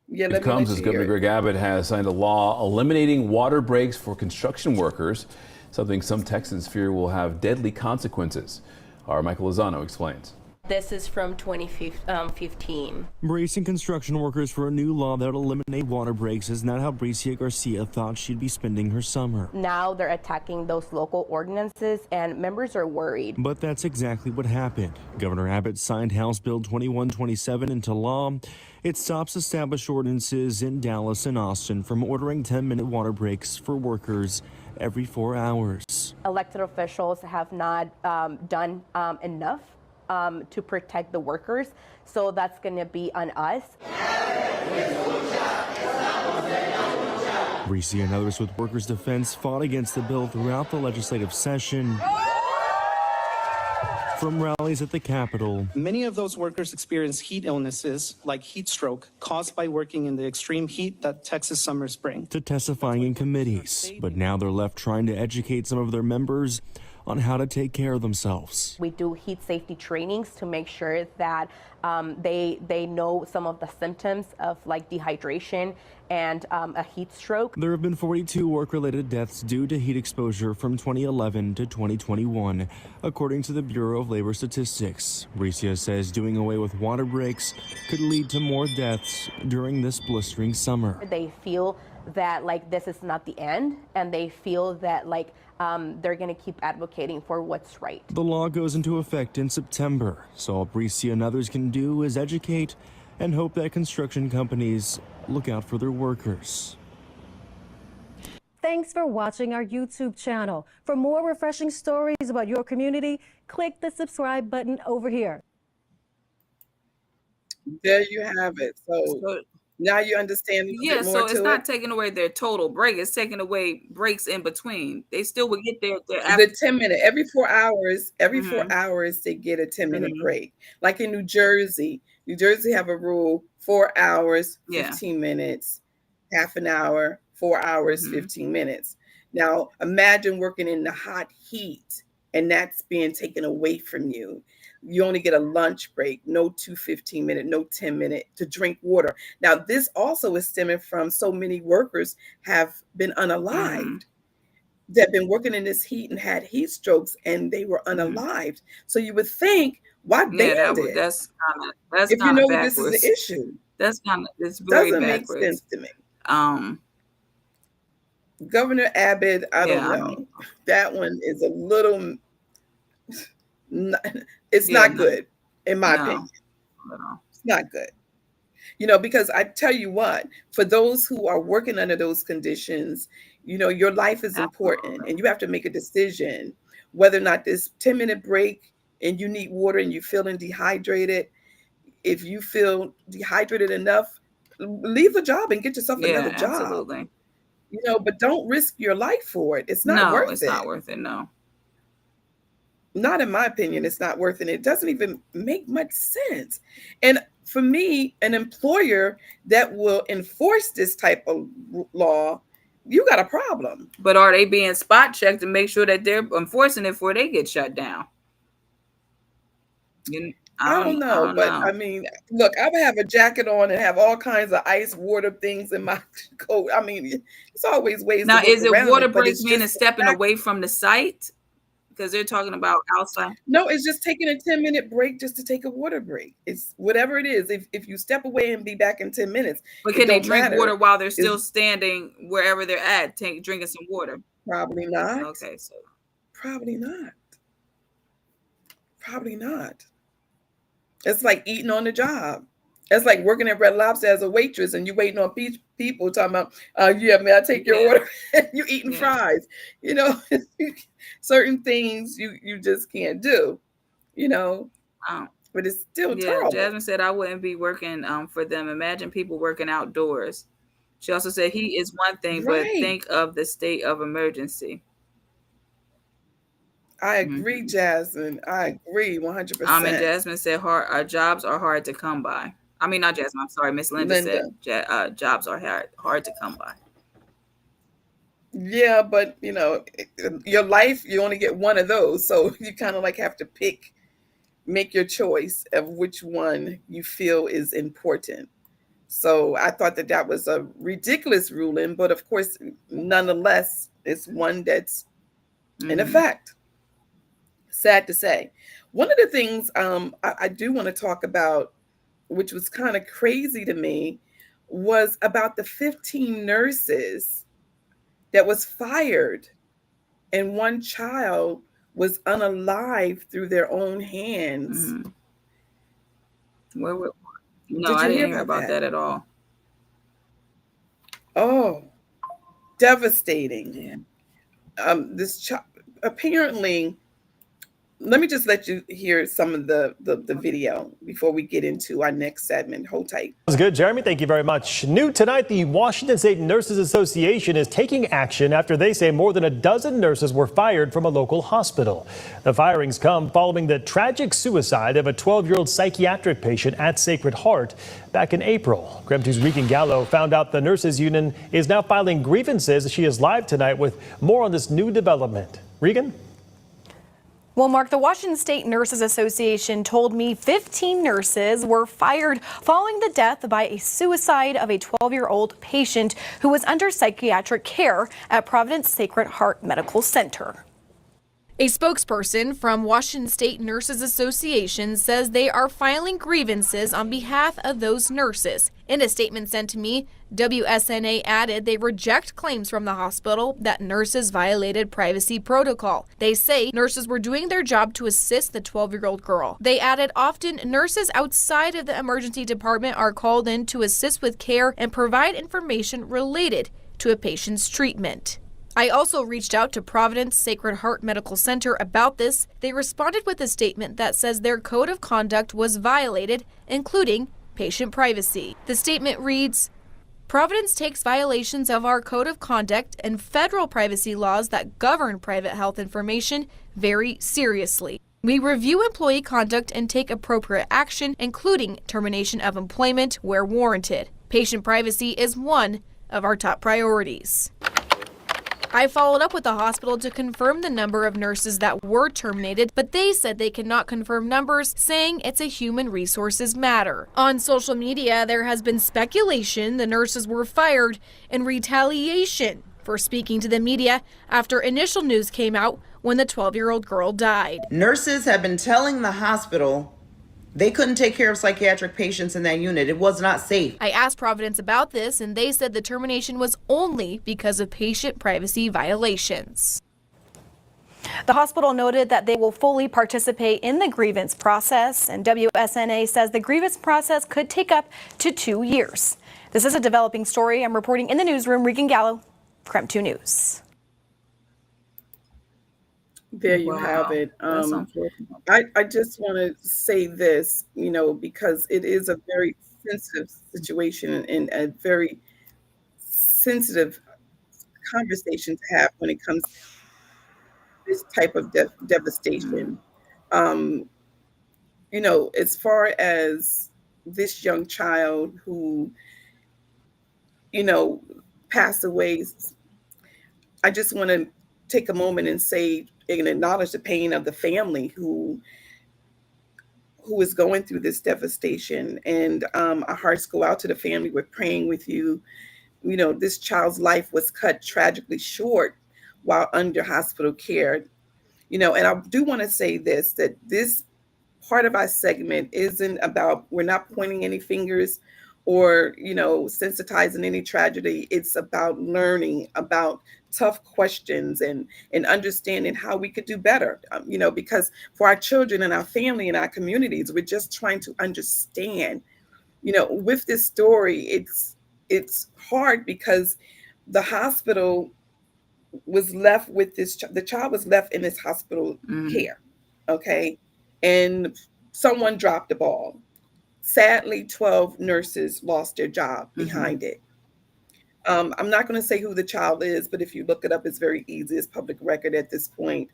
Yeah, It let me comes let as you hear Governor it. Greg Abbott has signed a law eliminating water breaks for construction workers, something some Texans fear will have deadly consequences. Our Michael Lozano explains. This is from 2015. Bracing construction workers for a new law that will eliminate water breaks is not how Bricia Garcia thought she'd be spending her summer. Now they're attacking those local ordinances and members are worried. But that's exactly what happened. Governor Abbott signed House Bill 2127 into law. It stops established ordinances in Dallas and Austin from ordering 10-minute water breaks for workers every 4 hours. Elected officials have not done enough to protect the workers, so that's going to be on us. Bricia and others with Workers' Defense fought against the bill throughout the legislative session. From rallies at the Capitol. Many of those workers experience heat illnesses like heat stroke caused by working in the extreme heat that Texas summers bring. To testifying in committees, but now they're left trying to educate some of their members on how to take care of themselves. We do heat safety trainings to make sure that they know some of the symptoms of like dehydration and a heat stroke. There have been 42 work-related deaths due to heat exposure from 2011 to 2021, according to the Bureau of Labor Statistics. Bricia says doing away with water breaks could lead to more deaths during this blistering summer. They feel that like this is not the end, and they feel that like they're going to keep advocating for what's right. The law goes into effect in September, so all Bricia and others can do is educate and hope that construction companies look out for their workers. Thanks for watching our YouTube channel. For more refreshing stories about your community, click the subscribe button over here. There you have it. So now you understand a little Yeah, bit more so it's to not it. taking away their total break. It's taking away breaks in between. They still would get their The 10-minute every 4 hours. Every 4 Mhm. hours they get a 10-minute Mhm. break. Like in New Jersey have a rule: 4 hours, Yeah. 15 minutes, half an hour, 4 hours, Mhm. 15 minutes. Now imagine working in the hot heat and that's being taken away from you. You only get a lunch break, no 2 15-minute, no 10-minute to drink water. Now this also is stemming from so many workers have been unalived. Mhm. That been working in this heat and had heat strokes and they were Mhm. unalived. So you would think, why Yeah, ban it? that's If you kind of know this is an backwards. issue. It's very Doesn't make sense backwards. to me. Um, Governor Abbott, I don't yeah, I know. mean, That one is a little it's yeah, not good, in my opinion. no. It's not good. Because I tell you what, for those who are working under those conditions, your life is important and you have to make a decision whether or not this 10-minute break and you need water and you're feeling dehydrated. If you feel dehydrated enough, leave the job and get yourself Yeah, another job. absolutely. But don't risk your life for it. It's not No, worth it's it. not worth it. No. Not in my opinion, it's not worth it. It doesn't even make much sense. And for me, an employer that will enforce this type of law, you got a problem. But are they being spot checked to make sure that they're enforcing it before they get shut down? I don't know, but I mean, look, I would have a jacket on and have all kinds of ice water things in my coat. I mean, it's always ways Now, to work is it around water it, but breaks it's meaning just stepping away from the site? Because they're talking about outside. No, it's just taking a 10-minute break just to take a water break. It's whatever it is. If you step away and be back in 10 minutes, But it can they don't drink matter. water while they're It's still standing wherever they're at, drinking some water? probably not. Okay, so Probably not. Probably not. It's like eating on the job. It's like working at Red Lobster as a waitress and you waiting on people talking about, yeah, may I take your order? You eating fries. You know, certain things you just can't do, you know, but it's still terrible. Jasmine said I wouldn't be working for them. Imagine people working outdoors. She also said heat is one thing, but think of the state of emergency. I agree, Jasmine. I agree 100%. And Jasmine said jobs are hard to come by. I mean, not Jasmine. I'm sorry. Miss Linda said jobs are hard to come by. Yeah, but you know, your life, you only get one of those. So you kind of like have to make your choice of which one you feel is important. So I thought that was a ridiculous ruling, but of course, nonetheless, it's one that's in effect. Sad to say. One of the things I do want to talk about, which was kind of crazy to me, was about the 15 nurses that was fired and one child was unalived through their own hands. No, I didn't hear about that at all. Oh, devastating. This child, apparently, let me just let you hear some of the video before we get into our next segment. Hold tight. That was good, Jeremy. Thank you very much. New tonight, the Washington State Nurses Association is taking action after they say more than a dozen nurses were fired from a local hospital. The firings come following the tragic suicide of a 12-year-old psychiatric patient at Sacred Heart back in April. Krem 2's Regan Gallo found out the nurses union is now filing grievances. She is live tonight with more on this new development. Regan? Well, Mark, the Washington State Nurses Association told me 15 nurses were fired following the death by a suicide of a 12-year-old patient who was under psychiatric care at Providence Sacred Heart Medical Center. A spokesperson from Washington State Nurses Association says they are filing grievances on behalf of those nurses. In a statement sent to me, WSNA added they reject claims from the hospital that nurses violated privacy protocol. They say nurses were doing their job to assist the 12-year-old girl. They added often nurses outside of the emergency department are called in to assist with care and provide information related to a patient's treatment. I also reached out to Providence Sacred Heart Medical Center about this. They responded with a statement that says their code of conduct was violated, including patient privacy. The statement reads, Providence takes violations of our code of conduct and federal privacy laws that govern private health information very seriously. We review employee conduct and take appropriate action, including termination of employment where warranted. Patient privacy is one of our top priorities. I followed up with the hospital to confirm the number of nurses that were terminated, but they said they cannot confirm numbers, saying it's a human resources matter. On social media, there has been speculation the nurses were fired in retaliation for speaking to the media after initial news came out when the 12-year-old girl died. Nurses have been telling the hospital they couldn't take care of psychiatric patients in that unit. It was not safe. I asked Providence about this, and they said the termination was only because of patient privacy violations. The hospital noted that they will fully participate in the grievance process, and WSNA says the grievance process could take up to 2 years. This is a developing story. I'm reporting in the newsroom. Regan Gallo, Krem 2 News. There you have it. I just want to say this, you know, because it is a very sensitive situation and a very sensitive conversation to have when it comes to this type of devastation. You know, as far as this young child who, you know, passed away, I just want to take a moment and say and acknowledge the pain of the family who is going through this devastation. And our hearts go out to the family. We're praying with you. You know, this child's life was cut tragically short while under hospital care. You know, and I do want to say this, that this part of our segment isn't about, we're not pointing any fingers or, you know, sensitizing any tragedy. It's about learning about tough questions and understanding how we could do better, you know, because for our children and our family and our communities, we're just trying to understand with this story, it's hard because the hospital was left with the child was left in this hospital Mhm. care, okay, and someone dropped the ball. Sadly, 12 nurses lost their job Mhm. behind it. I'm not going to say who the child is, but if you look it up, it's very easy. It's public record at this point.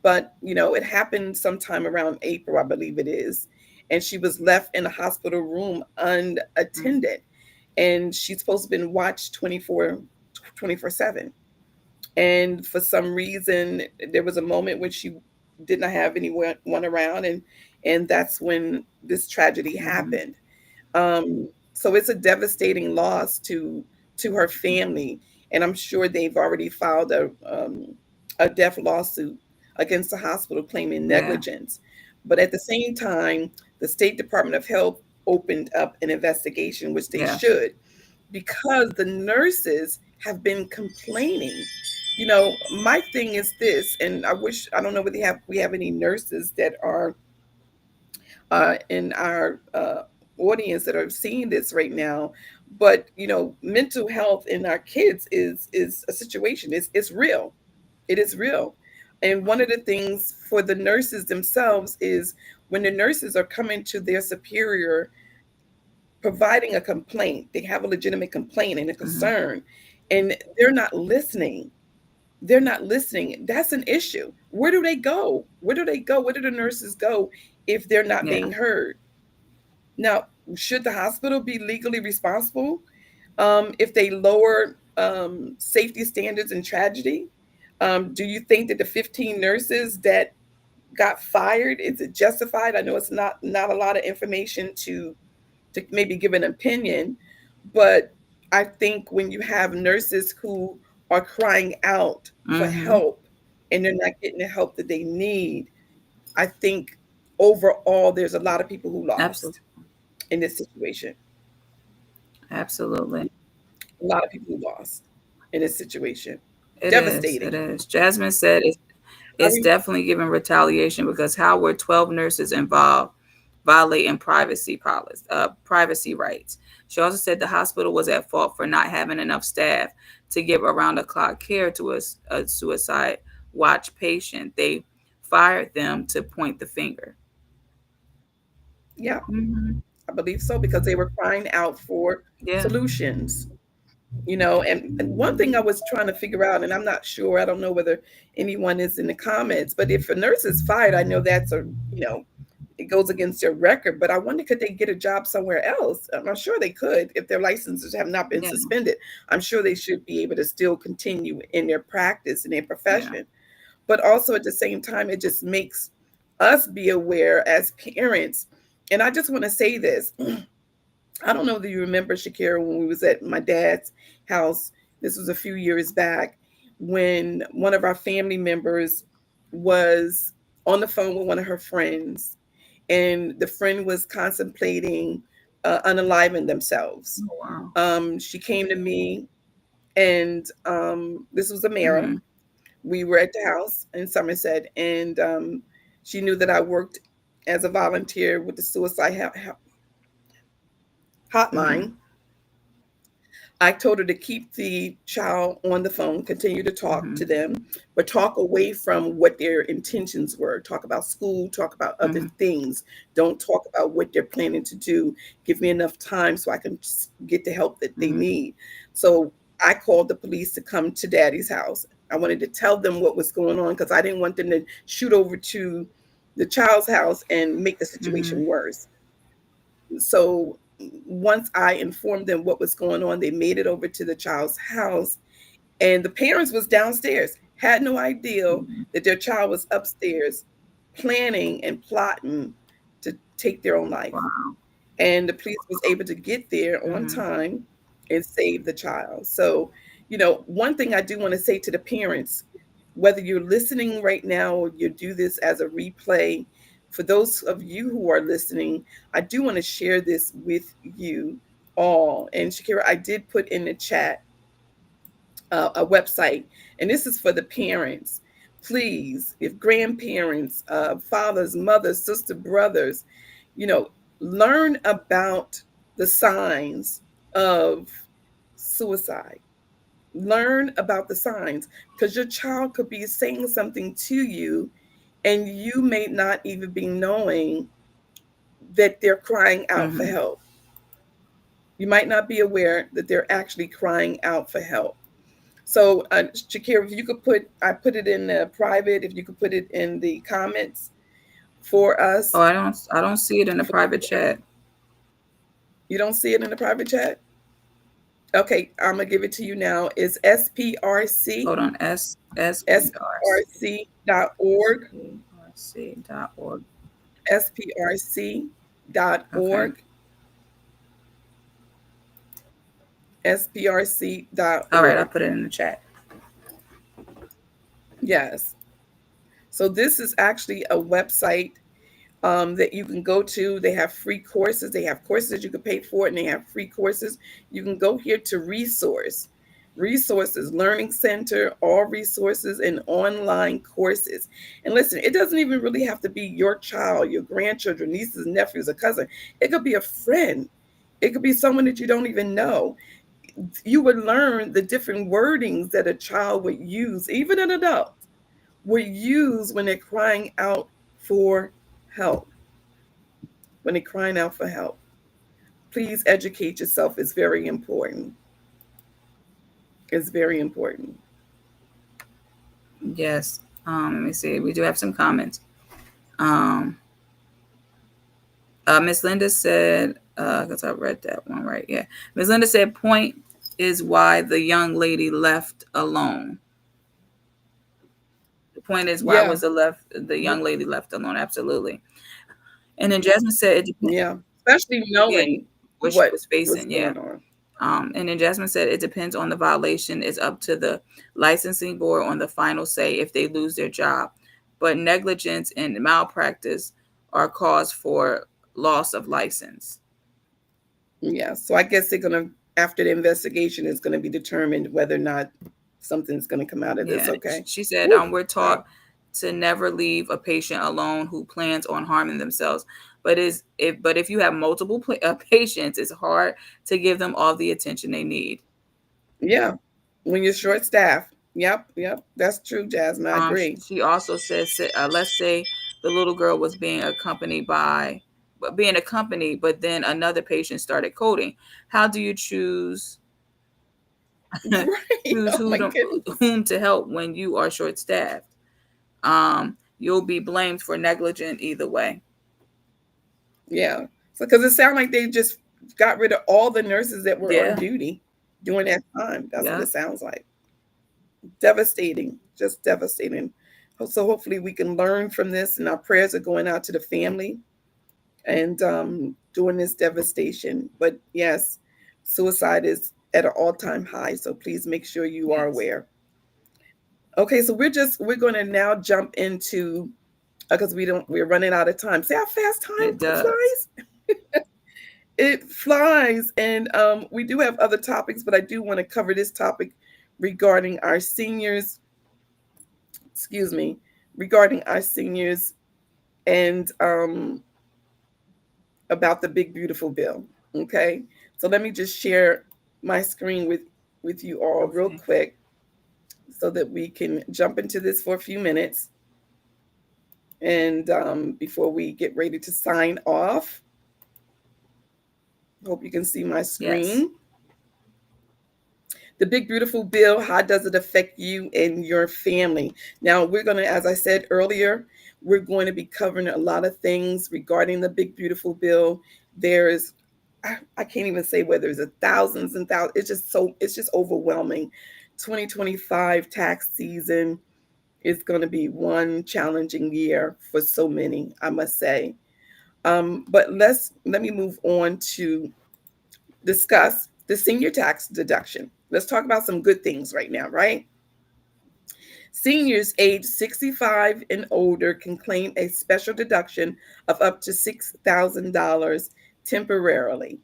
But, it happened sometime around April, I believe it is. And she was left in a hospital room Mhm. unattended. And she's supposed to have been watched 24/7. And for some reason, there was a moment when she did not have anyone around, and that's when this tragedy Mhm. happened. So it's a devastating loss to her family, and I'm sure they've already filed a death lawsuit against the hospital claiming Yeah. negligence. But at the same time, the State Department of Health opened up an investigation, which they Yes. should, because the nurses have been complaining. My thing is this, and I don't know whether we have any nurses that are in our audience that are seeing this right now. But mental health in our kids is a situation. It's real. It is real. And one of the things for the nurses themselves is when the nurses are coming to their superior providing a complaint, they have a legitimate complaint and a Mhm. concern, and they're not listening. They're not listening. That's an issue. Where do they go? Where do they go? Where do the nurses go if they're not Yeah. being heard? Now, should the hospital be legally responsible if they lower safety standards in tragedy? Do you think that the 15 nurses that got fired, is it justified? I know it's not a lot of information to maybe give an opinion, but I think when you have nurses who are crying out for Mhm. help and they're not getting the help that they need, I think overall there's a lot of people who Absolutely. lost in this situation. Absolutely. A lot of people who lost in this situation. It is. It Devastating. is. Jasmine said I it's mean, definitely giving retaliation because how were 12 nurses involved violating privacy rights? She also said the hospital was at fault for not having enough staff to give around the clock care to a suicide watch patient. They fired them to point the finger. yeah, Mhm. I believe so because they were crying out for Yeah. solutions. And one thing I was trying to figure out, and I'm not sure, I don't know whether anyone is in the comments, but if a nurse is fired, I know it goes against their record, but I wonder, could they get a job somewhere else? I'm sure they could if their licenses have not been Yeah. suspended. I'm sure they should be able to still continue in their practice, in their Yeah. profession. But also at the same time, it just makes us be aware as parents. And I just want to say this. I don't know if you remember, Shakira, when we was at my dad's house. This was a few years back when one of our family members was on the phone with one of her friends, and the friend was contemplating unaliving themselves. Oh, wow. She came to me, and this was Amira. Mhm. We were at the house in Somerset, and she knew that I worked as a volunteer with the suicide hotline. Mhm. I told her to keep the child on the phone, continue to talk to Mhm. them, but talk away from what their intentions were. Talk about school, talk about other Mhm. things. Don't talk about what they're planning to do. Give me enough time so I can get the help that they Mhm. need. So I called the police to come to daddy's house. I wanted to tell them what was going on because I didn't want them to shoot over to the child's house and make the situation Mhm. worse. So once I informed them what was going on, they made it over to the child's house, and the parents was downstairs, had no idea Mhm. that their child was upstairs planning and plotting to take their own life. Wow. And the police was able to get there on Mhm. time and save the child. So, one thing I do want to say to the parents, whether you're listening right now or you do this as a replay, for those of you who are listening, I do want to share this with you all. And Shakira, I did put in the chat a website, and this is for the parents. Please, if grandparents, fathers, mothers, sister, brothers, you know, learn about the signs of suicide. Learn about the signs because your child could be saying something to you and you may not even be knowing that they're crying out for Mm-hmm. help. You might not be aware that they're actually crying out for help. So, Shakira, if you could I put it in the private, if you could put it in the comments for us. Oh, I don't see it in the private chat. You don't see it in the private chat? Okay, I'm gonna give it to you now. It's SPRC. Hold on, SPRC.org. SPRC.org. SPRC.org. Okay. SPRC.org. All right, I'll put it in the chat. Yes. So this is actually a website that you can go to. They have free courses. They have courses you can pay for, and they have free courses. You can go here to resources, learning center, all resources and online courses. And listen, it doesn't even really have to be your child, your grandchildren, nieces, nephews, a cousin. It could be a friend. It could be someone that you don't even know. You would learn the different wordings that a child would use, even an adult would use when they're crying out for help. When they're crying out for help. Please educate yourself. It's very important. It's very important. Yes. Let me see. We do have some comments. Miss Linda said, because I read that one right. Yeah. Miss Linda said, point is why the young lady left alone. The point is why was the young lady left alone? Absolutely. And then Jasmine said it depends. Yeah. Especially knowing what she was facing. Going on. And then Jasmine said it depends on the violation. It's up to the licensing board on the final say if they lose their job. But negligence and malpractice are cause for loss of license. Yeah. So I guess they're going to, after the investigation, is going to be determined whether or not something's going to come out of this. Okay. She said, we're taught to never leave a patient alone who plans on harming themselves. But if you have multiple patients, it's hard to give them all the attention they need. Yeah. When you're short staffed. Yep. That's true, Jasmine. I agree. She also says, let's say the little girl was being accompanied, but then another patient started coding. How do you choose whom to help when you are short staffed? You'll be blamed for negligent either way. Yeah. So because it sounds like they just got rid of all the nurses that were on duty during that time. That's what it sounds like. Devastating. Just devastating. So hopefully we can learn from this, and our prayers are going out to the family and during this devastation. But yes, suicide is at an all-time high. So please make sure you are aware. Okay, so we're going to now jump into because we're running out of time. See how fast time flies? It flies. And we do have other topics, but I do want to cover this topic regarding our seniors. Regarding our seniors and about the big beautiful bill. Okay, so let me just share my screen with you all real quick so that we can jump into this for a few minutes. And before we get ready to sign off, hope you can see my screen. Yes. The big beautiful bill, how does it affect you and your family? Now, we're going to, as I said earlier, we're going to be covering a lot of things regarding the big beautiful bill. There's, I can't even say whether it's thousands and thousands. It's just overwhelming. 2025 tax season is going to be one challenging year for so many, I must say. But let me move on to discuss the senior tax deduction. Let's talk about some good things right now, right? Seniors age 65 and older can claim a special deduction of up to $6,000 temporarily.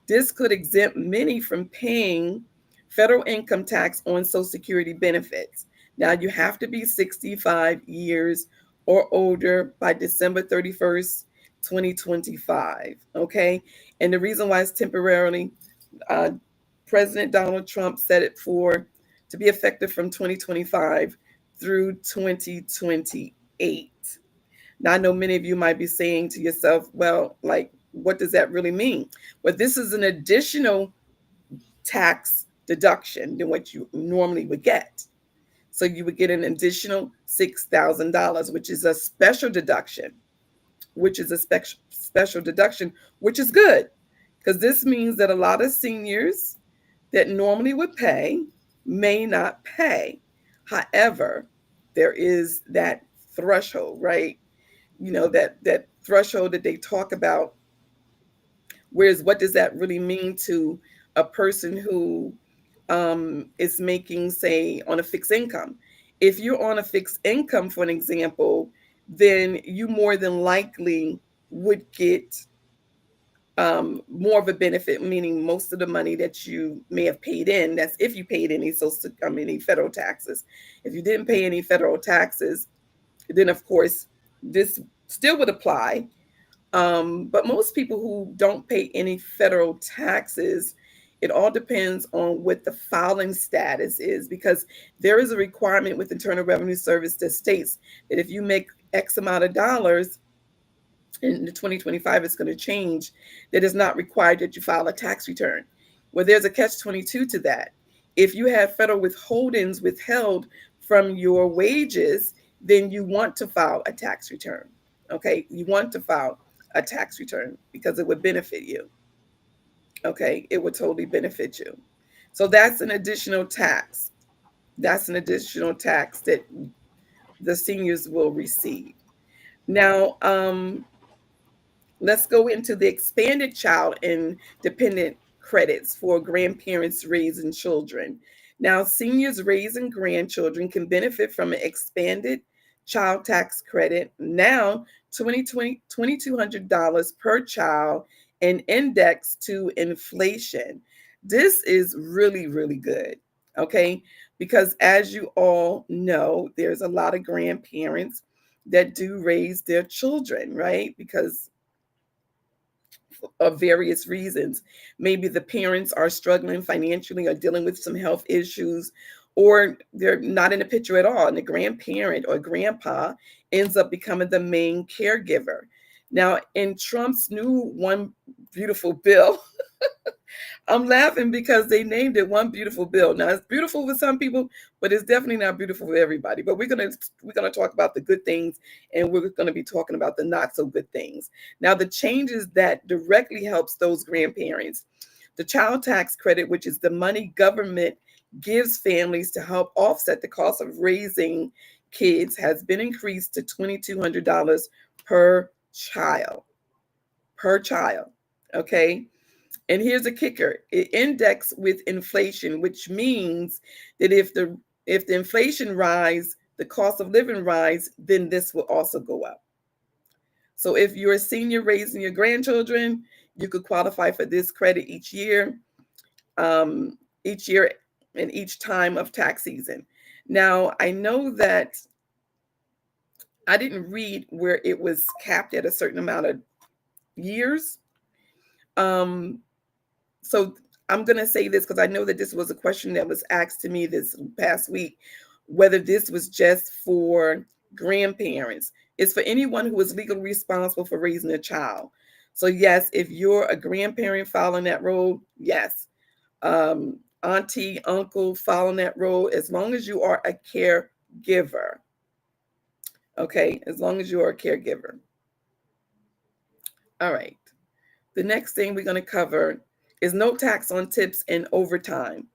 This could exempt many from paying federal income tax on Social Security benefits. Now, you have to be 65 years or older by December 31st, 2025. Okay. And the reason why it's temporarily, uh, President Donald Trump set it for to be effective from 2025 through 2028. Now, I know many of you might be saying to yourself, well, like, what does that really mean? Well, this is an additional tax deduction than what you normally would get. So you would get an additional $6,000, which is a special deduction, special deduction, which is good because this means that a lot of seniors that normally would pay may not pay. However, there is that threshold, right? You know, that threshold that they talk about. Whereas, what does that really mean to a person who is making, say, on a fixed income? If you're on a fixed income, for an example, then you more than likely would get more of a benefit, meaning most of the money that you may have paid in. That's if you paid any any federal taxes. If you didn't pay any federal taxes, then of course this still would apply. But most people who don't pay any federal taxes, it all depends on what the filing status is, because there is a requirement with Internal Revenue Service that states that if you make X amount of dollars, in the 2025 it's going to change, that is not required that you file a tax return. Well, there's a catch 22 to that. If you have federal withholdings withheld from your wages, then you want to file a tax return. Okay, you want to file a tax return because it would benefit you. Okay, it would totally benefit you. So that's an additional tax. That's an additional tax that the seniors will receive. Now, let's go into the expanded child and dependent credits for grandparents raising children. Now, seniors raising grandchildren can benefit from an expanded child tax credit, now $2,200 per child and indexed to inflation. This is really, really good, okay? Because as you all know, there's a lot of grandparents that do raise their children, right? Because of various reasons. Maybe the parents are struggling financially or dealing with some health issues, or they're not in the picture at all. And the grandparent or grandpa ends up becoming the main caregiver. Now, in Trump's new One Beautiful Bill, I'm laughing because they named it One Beautiful Bill. Now it's beautiful for some people, but it's definitely not beautiful for everybody. But we're gonna talk about the good things, and we're gonna be talking about the not so good things. Now, the changes that directly helps those grandparents. The child tax credit, which is the money government gives families to help offset the cost of raising kids, has been increased to $2,200 per child. Per child. Okay. And here's a kicker: it indexed with inflation, which means that if the inflation rise, the cost of living rise, then this will also go up. So if you're a senior raising your grandchildren, you could qualify for this credit each year and each time of tax season. Now, I know that I didn't read where it was capped at a certain amount of years. Um, so I'm going to say this because I know that this was a question that was asked to me this past week, whether this was just for grandparents. It's for anyone who is legally responsible for raising a child. So yes, if you're a grandparent following that role, yes. Auntie, uncle following that role, as long as you are a caregiver. Okay, as long as you are a caregiver. All right. The next thing we're going to cover is no tax on tips and overtime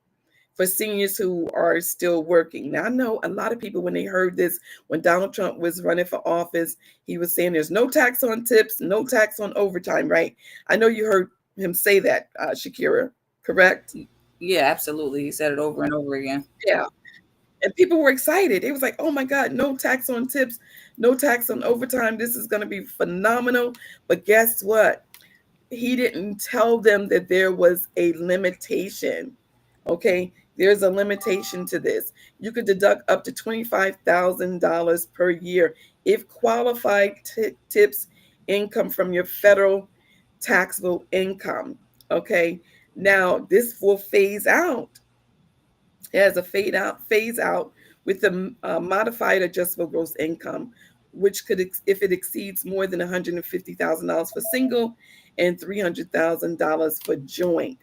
for seniors who are still working. Now, I know a lot of people, when they heard this, when Donald Trump was running for office, he was saying there's no tax on tips, no tax on overtime, right? I know you heard him say that, Shakira, correct? Yeah, absolutely. He said it over and over again. Yeah. And people were excited. It was like, oh my God, no tax on tips, no tax on overtime. This is going to be phenomenal. But guess what? He didn't tell them that there was a limitation. Okay, there's a limitation to this. You could deduct up to $25,000 per year if qualified tips income from your federal taxable income. Okay. Now this will phase out. It has a phase out with the modified adjustable gross income, which could, if it exceeds more than $150,000 for single and $300,000 for joint.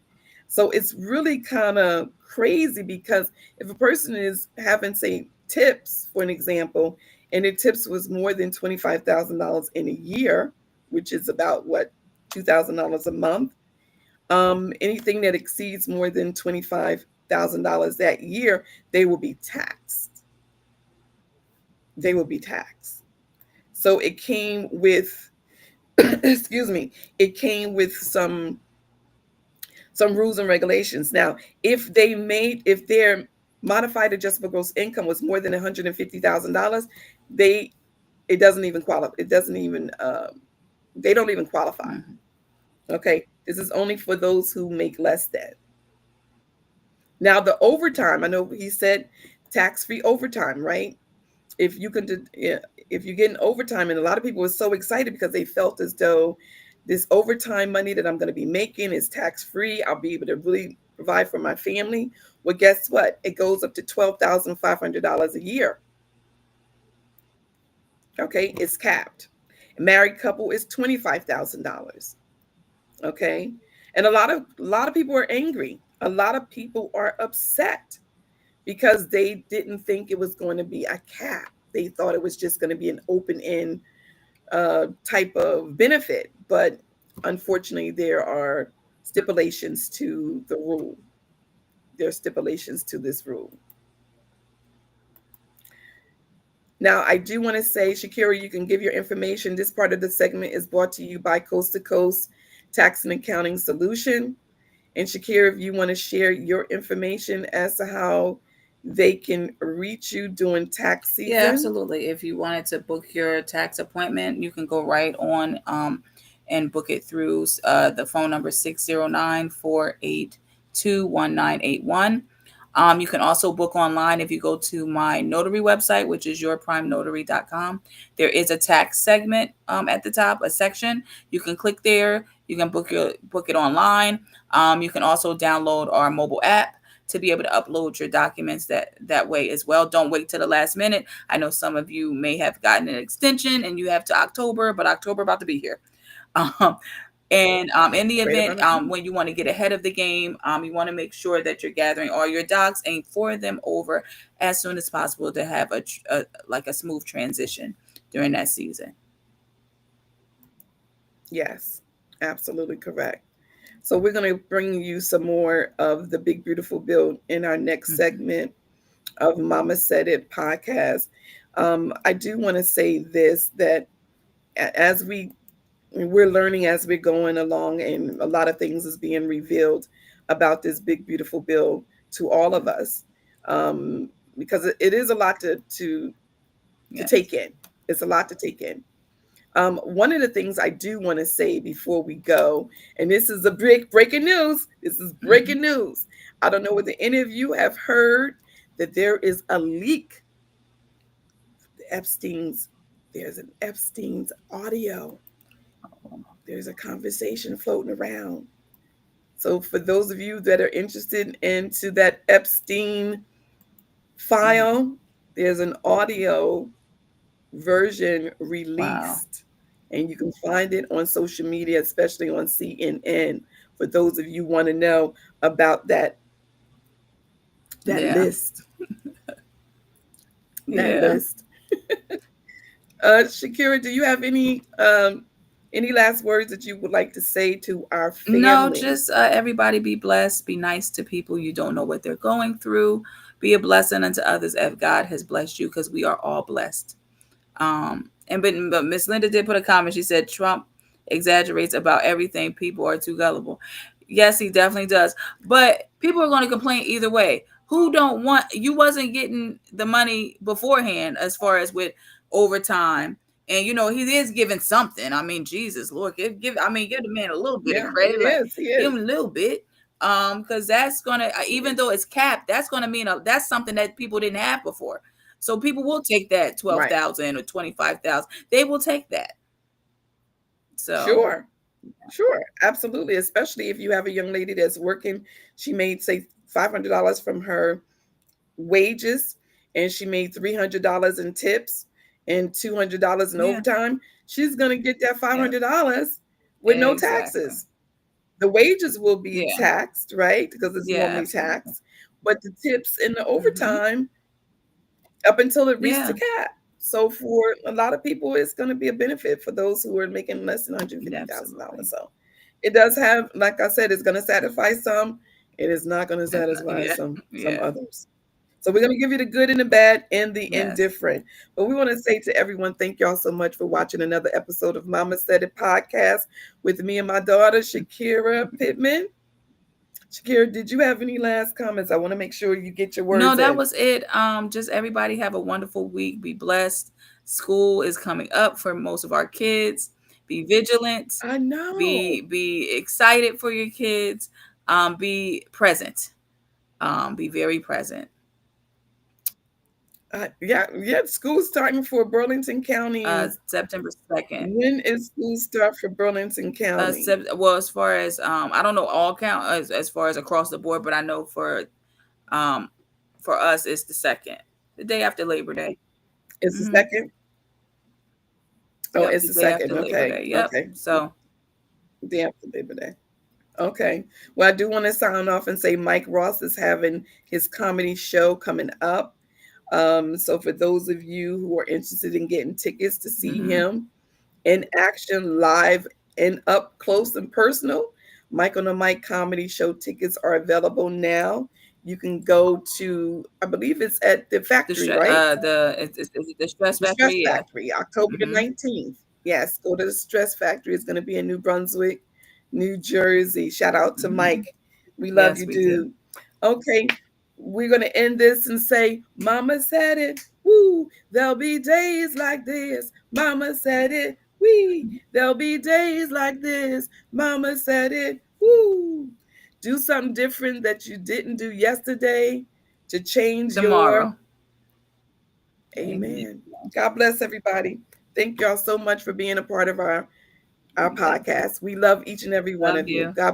So it's really kind of crazy because if a person is having, say, tips, for an example, and their tips was more than $25,000 in a year, which is about what, $2,000 a month, anything that exceeds more than $25,000 that year, they will be taxed. They will be taxed. So it came with, excuse me, it came with some rules and regulations. Now, if their modified adjustable gross income was more than $150,000, it doesn't even qualify. It doesn't even they don't even qualify. Okay, this is only for those who make less than. Now, the overtime, I know he said tax-free overtime, right? If you can, if you get an overtime, and a lot of people were so excited because they felt as though this overtime money that I'm going to be making is tax-free. I'll be able to really provide for my family. Well, guess what? It goes up to $12,500 a year. Okay, it's capped. A married couple is $25,000. Okay, and a lot of people are angry. A lot of people are upset because they didn't think it was going to be a cap. They thought it was just going to be an open end type of benefit. But unfortunately, there are stipulations to the rule. There are stipulations to this rule. Now, I do want to say, Shakira, you can give your information. This part of the segment is brought to you by Coast to Coast Tax and Accounting Solution. And Shakira, if you want to share your information as to how they can reach you during tax season. Yeah, absolutely. If you wanted to book your tax appointment, you can go right on and book it through the phone number 609-482-1981. You can also book online if you go to my notary website, which is yourprimenotary.com. There is a tax segment at the top, a section. You can click there. You can book it online. You can also download our mobile app to be able to upload your documents that way as well. Don't wait till the last minute. I know some of you may have gotten an extension and you have to October, but October about to be here. In the event when you want to get ahead of the game, you want to make sure that you're gathering all your docs and forward them over as soon as possible to have a smooth transition during that season. Yes, absolutely correct. So we're going to bring you some more of the Big Beautiful Bill in our next segment of Mama Said It podcast. I do want to say this, that as we're learning as we're going along, and a lot of things is being revealed about this Big Beautiful Bill to all of us, because it is a lot to take in. It's a lot to take in. One of the things I do want to say before we go, and this is a breaking news. This is breaking news. I don't know whether any of you have heard that there is a leak. There's an Epstein's audio. There's a conversation floating around. So for those of you that are interested into that Epstein file, there's an audio version released. Wow. And you can find it on social media, especially on CNN, for those of you want to know about that list. That list. Shakira, do you have any last words that you would like to say to our family? No, just everybody be blessed. Be nice to people. You don't know what they're going through. Be a blessing unto others as God has blessed you, because we are all blessed. But Miss Linda did put a comment. She said Trump exaggerates about everything. People are too gullible. Yes, he definitely does. But people are going to complain either way. Who don't want, you wasn't getting the money beforehand as far as with overtime. And he is giving something. I mean, Jesus, Lord, give the man a little bit of credit. He is. Give him a little bit. Because that's gonna, even though it's capped, that's gonna mean that's something that people didn't have before. So people will take that 12,000 or 25,000. They will take that. So Sure. Sure, absolutely. Especially if you have a young lady that's working, she made say $500 from her wages, and she made $300 in tips and $200 in yeah, overtime. She's gonna get that yeah, $500 with no exactly. taxes. The wages will be Yeah, taxed, right? Because it's yeah, normally absolutely. taxed, but the tips and the Hmm. overtime up until it reached the Yeah, cap. So for a lot of people, it's going to be a benefit for those who are making less than $150,000. absolutely. So it does have, like I said, it's going to satisfy some. It is not going to It's not, satisfy yeah, some yeah, others. So we're going to give you the good and the bad and the yes. indifferent. But we want to say to everyone, thank y'all so much for watching another episode of Mama Said It podcast with me and my daughter, Shakira Pittman. Shakira, did you have any last comments? I want to make sure you get your No, words that in. was it. Just everybody have a wonderful week. Be blessed. School is coming up for most of our kids. Be vigilant. I know. Be excited for your kids. Be present. Be very present. Yeah. School's starting for Burlington County. September 2nd. When is school start for Burlington County? Well, as far as I don't know all count as far as across the board, but I know um for us it's the 2nd, the day after Labor Day. It's the Hmm. second. Oh, Yep, it's the the day second. after Labor Okay. Day. Yep. Okay. So Day after Labor Day. Okay. Well, I do want to sign off and say Mike Ross is having his comedy show coming up. So for those of you who are interested in getting tickets to see mhm. him in action, live and up close and personal, Mike on the Mike comedy show tickets are available now. You can go to, I believe it's at the factory, right? Is it the Stress The Stress Factory? Yeah. Factory, October the Hmm. 19th. Yes, go to the Stress Factory. It's going to be in New Brunswick, New Jersey. Shout out to Hmm. Mike. We love Yes, you, we do. dude. Okay, we're going to end this and say, Mama said it. Woo, there'll be days like this. Mama said it. Wee, there'll be days like this. Mama said it. Woo. Do something different that you didn't do yesterday to change your Tomorrow. Amen. amen. God bless everybody. Thank y'all so much for being a part of our podcast. We love each and every one Love of you. you. God